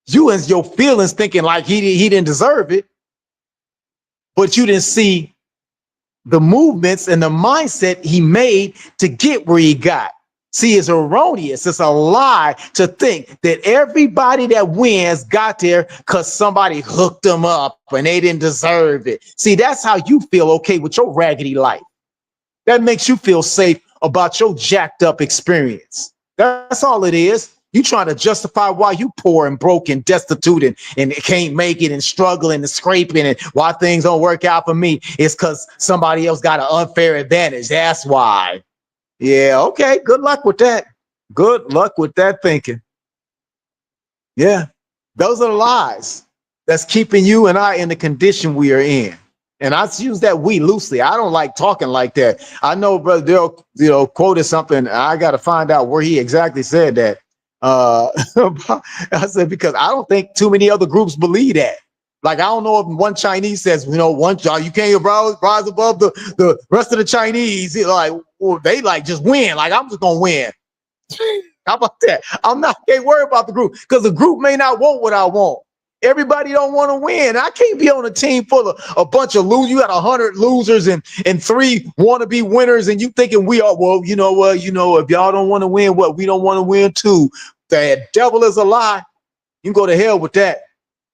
you and your feelings thinking like he didn't deserve it, but you didn't see the movements and the mindset he made to get where he got. See, it's erroneous. It's a lie to think that everybody that wins got there because somebody hooked them up and they didn't deserve it. See, that's how you feel okay with your raggedy life. That makes you feel safe about your jacked up experience. That's all it is. You trying to justify why you poor and broke and destitute and can't make it and struggling and scraping and why things don't work out for me. It's because somebody else got an unfair advantage. That's why. Yeah, okay. Good luck with that. Good luck with that thinking. Yeah, those are the lies that's keeping you and I in the condition we are in. And I use that we loosely. I don't like talking like that. I know Brother Daryl, quoted something. I got to find out where he exactly said that. I said, because I don't think too many other groups believe that. Like, I don't know if one Chinese says, you can't rise above the rest of the Chinese. Like, well, they like just win. Like, I'm just going to win. How about that? Can't worry about the group because the group may not want what I want. Everybody don't want to win. I can't be on a team full of a bunch of losers. You got 100 losers and 3 want to be winners. And you thinking we are, well, you know what? If y'all don't want to win, we don't want to win too. The devil is a lie. You can go to hell with that.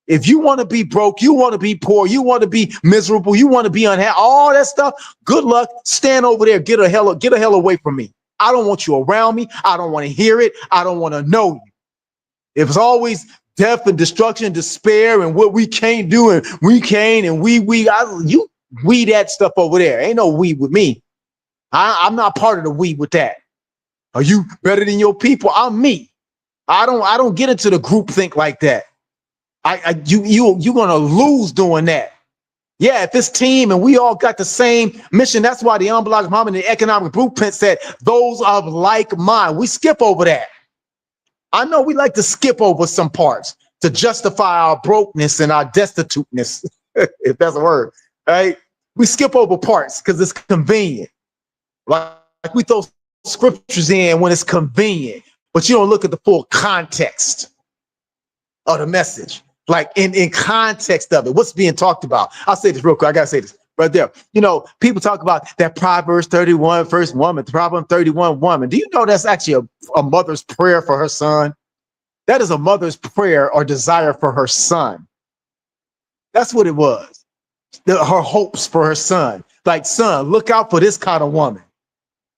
If you want to be broke, you want to be poor, you want to be miserable, you want to be unhappy, all that stuff, good luck. Stand over there. Get a hell away from me. I don't want you around me. I don't want to hear it. I don't want to know you. If it's always death and destruction, despair, and what we can't do, and we can't, and we that stuff over there. Ain't no we with me. I'm not part of the we with that. Are you better than your people? I'm me. I don't get into the group think like that. You're gonna lose doing that. Yeah, if it's team and we all got the same mission, that's why the Honorable Elijah Muhammad in the economic blueprint said those of like mind. We skip over that. I know we like to skip over some parts to justify our brokenness and our destituteness, if that's a word, right? We skip over parts because it's convenient. Like we throw scriptures in when it's convenient, but you don't look at the full context of the message. Like in context of it, what's being talked about. I'll say this real quick. I gotta say this. right there. You know, people talk about that Proverbs 31 first woman, Proverbs 31 woman. Do you know that's actually a mother's prayer for her son? That is a mother's prayer or desire for her son. That's what it was. Her hopes for her son. Like, son, look out for this kind of woman.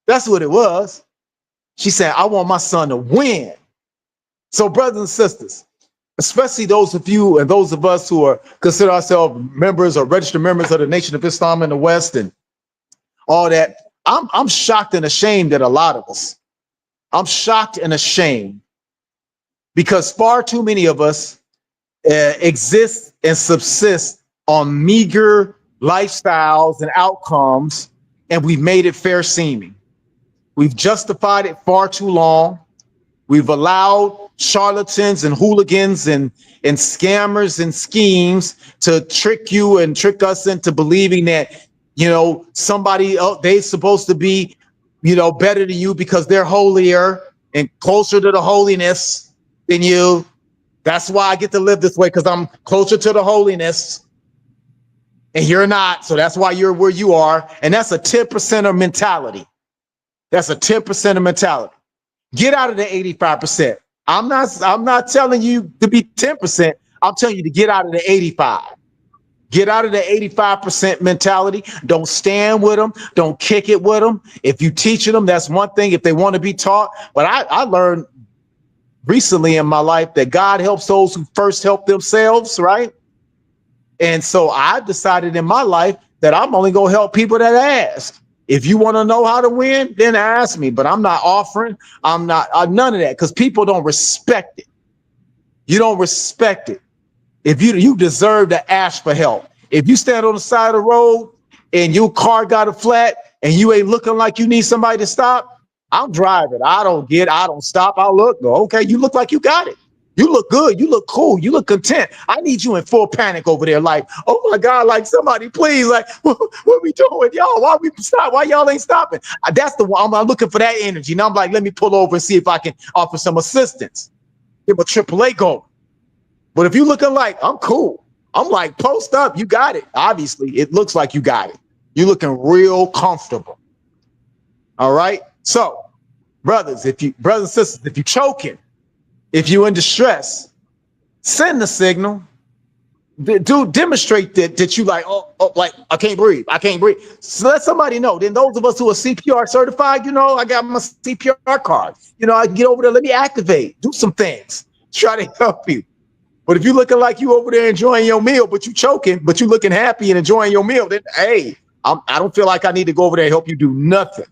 That's what it was. She said, I want my son to win. So, brothers and sisters, especially those of you and those of us who are consider ourselves members or registered members of the Nation of Islam in the West and all that, I'm shocked and ashamed at a lot of us. I'm shocked and ashamed because far too many of us exist and subsist on meager lifestyles and outcomes, and we've made it fair seeming. We've justified it far too long. We've allowed charlatans and hooligans and scammers and schemes to trick you and trick us into believing that, you know, somebody else, they're supposed to be, you know, better than you because they're holier and closer to the holiness than you. That's why I get to live this way, because I'm closer to the holiness and you're not. So that's why you're where you are. And that's a 10%er mentality. That's a 10%er mentality. Get out of the 85%. I'm not telling you to be 10%. I'm telling you to get out of the 85. Get out of the 85% mentality. Don't stand with them. Don't kick it with them. If you teaching them, that's one thing. If they want to be taught. But I learned recently in my life that God helps those who first help themselves, right? And so I decided in my life that I'm only going to help people that ask. If you want to know how to win, then ask me. But I'm not offering. I'm not none of that, because people don't respect it. You don't respect it. If you deserve to ask for help. If you stand on the side of the road and your car got a flat and you ain't looking like you need somebody to stop, I'm driving. I don't stop. I'll look. Go, okay, you look like you got it. You look good. You look cool. You look content. I need you in full panic over there. Like, oh my God, like somebody, please, like, what we doing, y'all? Why we stop? Why y'all ain't stopping? That's the one. I'm looking for that energy. Now I'm like, let me pull over and see if I can offer some assistance. Give a AAA go. But if you looking like, I'm cool, I'm like, post up, you got it. Obviously, it looks like you got it. You're looking real comfortable. All right. So, brothers and sisters, if you choking, if you in distress, send the signal. Demonstrate that you like, like, I can't breathe. So let somebody know. Then those of us who are CPR certified, you know, I got my CPR card. You know, I can get over there. Let me activate. Do some things. Try to help you. But if you looking like you over there enjoying your meal, but you choking, but you looking happy and enjoying your meal, then hey, I don't feel like I need to go over there and help you do nothing.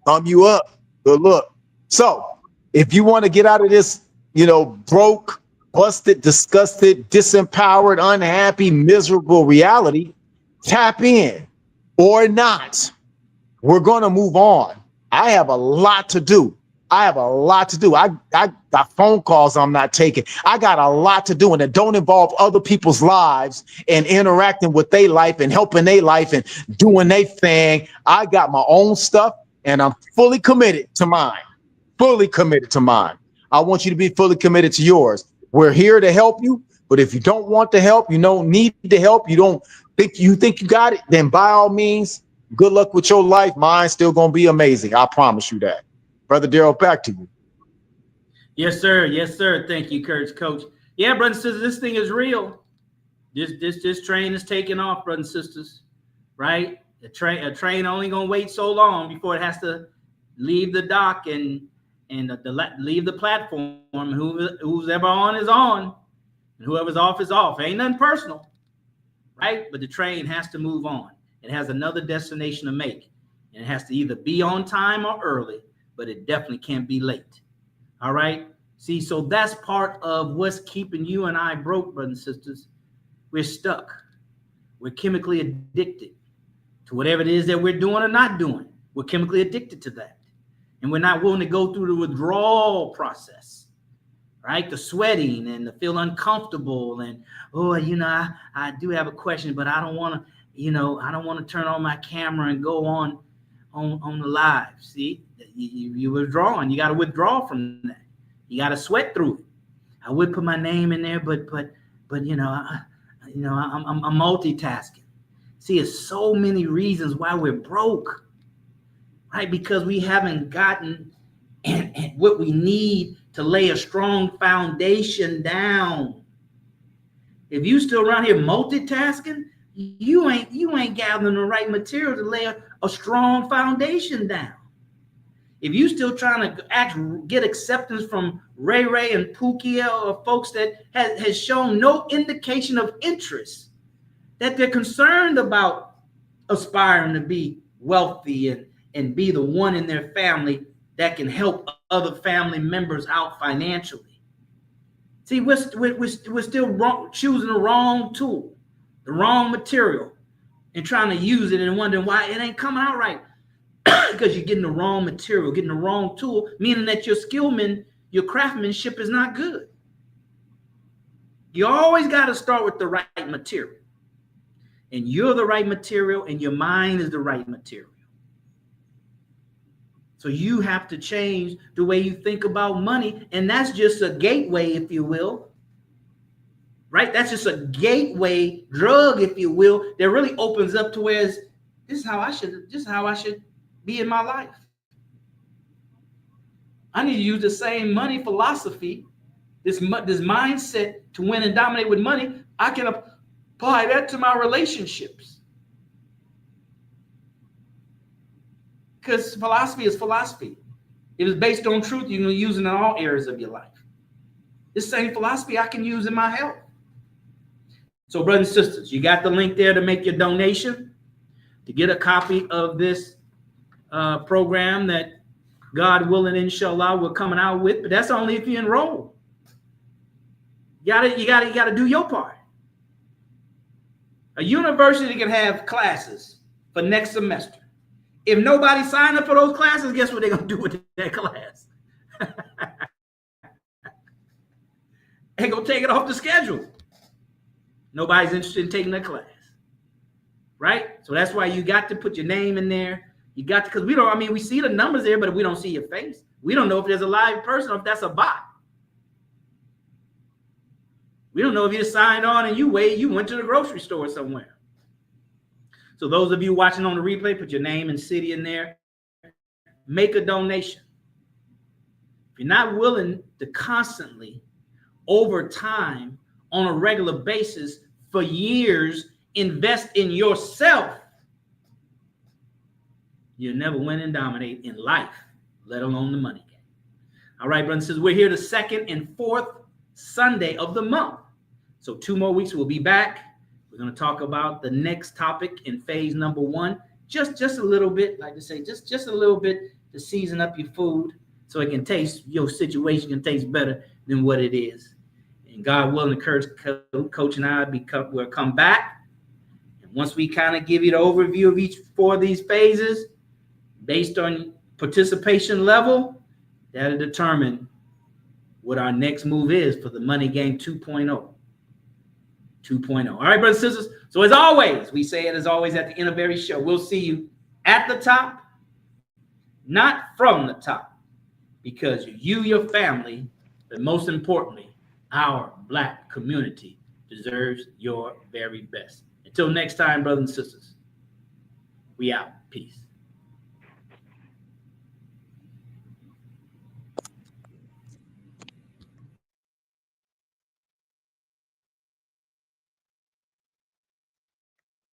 Thumb you up. Good look. So if you want to get out of this, you know, broke, busted, disgusted, disempowered, unhappy, miserable reality, tap in or not. We're going to move on. I have a lot to do. I got phone calls I'm not taking. I got a lot to do, and it don't involve other people's lives and interacting with their life and helping their life and doing their thing. I got my own stuff, and I'm fully committed to mine. Fully committed to mine. I want you to be fully committed to yours. We're here to help you, but if you don't want the help, you don't need the help, you think you got it, then by all means, good luck with your life. Mine's still going to be amazing. I promise you that. Brother Daryl, back to you. Yes, sir. Yes, sir. Thank you, Coach. Yeah, brothers and sisters, this thing is real. This train is taking off, brothers and sisters, right? A train only going to wait so long before it has to leave the dock and leave the platform. Who's ever on is on, and whoever's off is off. Ain't nothing personal, right? But the train has to move on. It has another destination to make, and it has to either be on time or early, but it definitely can't be late. All right. See, so that's part of what's keeping you and I broke, brothers and sisters. We're stuck. We're chemically addicted to whatever it is that we're doing or not doing. We're chemically addicted to that. And we're not willing to go through the withdrawal process, right? The sweating and the feel uncomfortable. And, oh, you know, I do have a question, but I don't want to, you know, I don't want to turn on my camera and go on the live. See, you're withdrawing. You got to withdraw from that. You got to sweat through it. I would put my name in there, but I'm multitasking. See, it's so many reasons why we're broke, right? Because we haven't gotten and what we need to lay a strong foundation down. If you still around here multitasking, you ain't gathering the right material to lay a strong foundation down. If you still trying to get acceptance from Ray and Pookie or folks that has shown no indication of interest, that they're concerned about aspiring to be wealthy and be the one in their family that can help other family members out financially. See, we're still choosing the wrong tool, the wrong material, and trying to use it and wondering why it ain't coming out right. Because you're getting the wrong material, getting the wrong tool, meaning that your craftsmanship is not good. You always got to start with the right material. And you're the right material, and your mind is the right material. So you have to change the way you think about money, and that's just a gateway, if you will. Right? That's just a gateway drug, if you will, that really opens up to where this is how I should be in my life. I need to use the same money philosophy, this mindset to win and dominate with money. I can apply that to my relationships. Because philosophy is philosophy. It is based on truth. You can use it in all areas of your life. This same philosophy I can use in my health. So, brothers and sisters, you got the link there to make your donation, to get a copy of this program that God willing, inshallah, we're coming out with. But that's only if you enroll. You gotta do your part. A university can have classes for next semester. If nobody signed up for those classes, guess what they're gonna do with that class? They're gonna take it off the schedule. Nobody's interested in taking that class, right? So that's why you got to put your name in there. You got to, because we see the numbers there, but we don't see your face. We don't know if there's a live person or if that's a bot. We don't know if you signed on and you went to the grocery store somewhere. So those of you watching on the replay, put your name and city in there. Make a donation. If you're not willing to constantly, over time, on a regular basis, for years, invest in yourself, you'll never win and dominate in life, let alone the money game. All right, brothers and sisters, we're here the 2nd and 4th Sunday of the month. So 2 more weeks, we'll be back. We're going to talk about the next topic in phase number 1. Just a little bit, like to say, just a little bit to season up your food so it can taste, your situation can taste better than what it is. And God willing, Coach and I will come back. And once we kind of give you the overview of each 4 of these phases, based on participation level, that'll determine what our next move is for the Money Game 2.0. 2.0. All right, brothers and sisters. So as always, we say it as always at the end of every show, we'll see you at the top, not from the top, because you, your family, but most importantly, our Black community deserves your very best. Until next time, brothers and sisters, we out. Peace.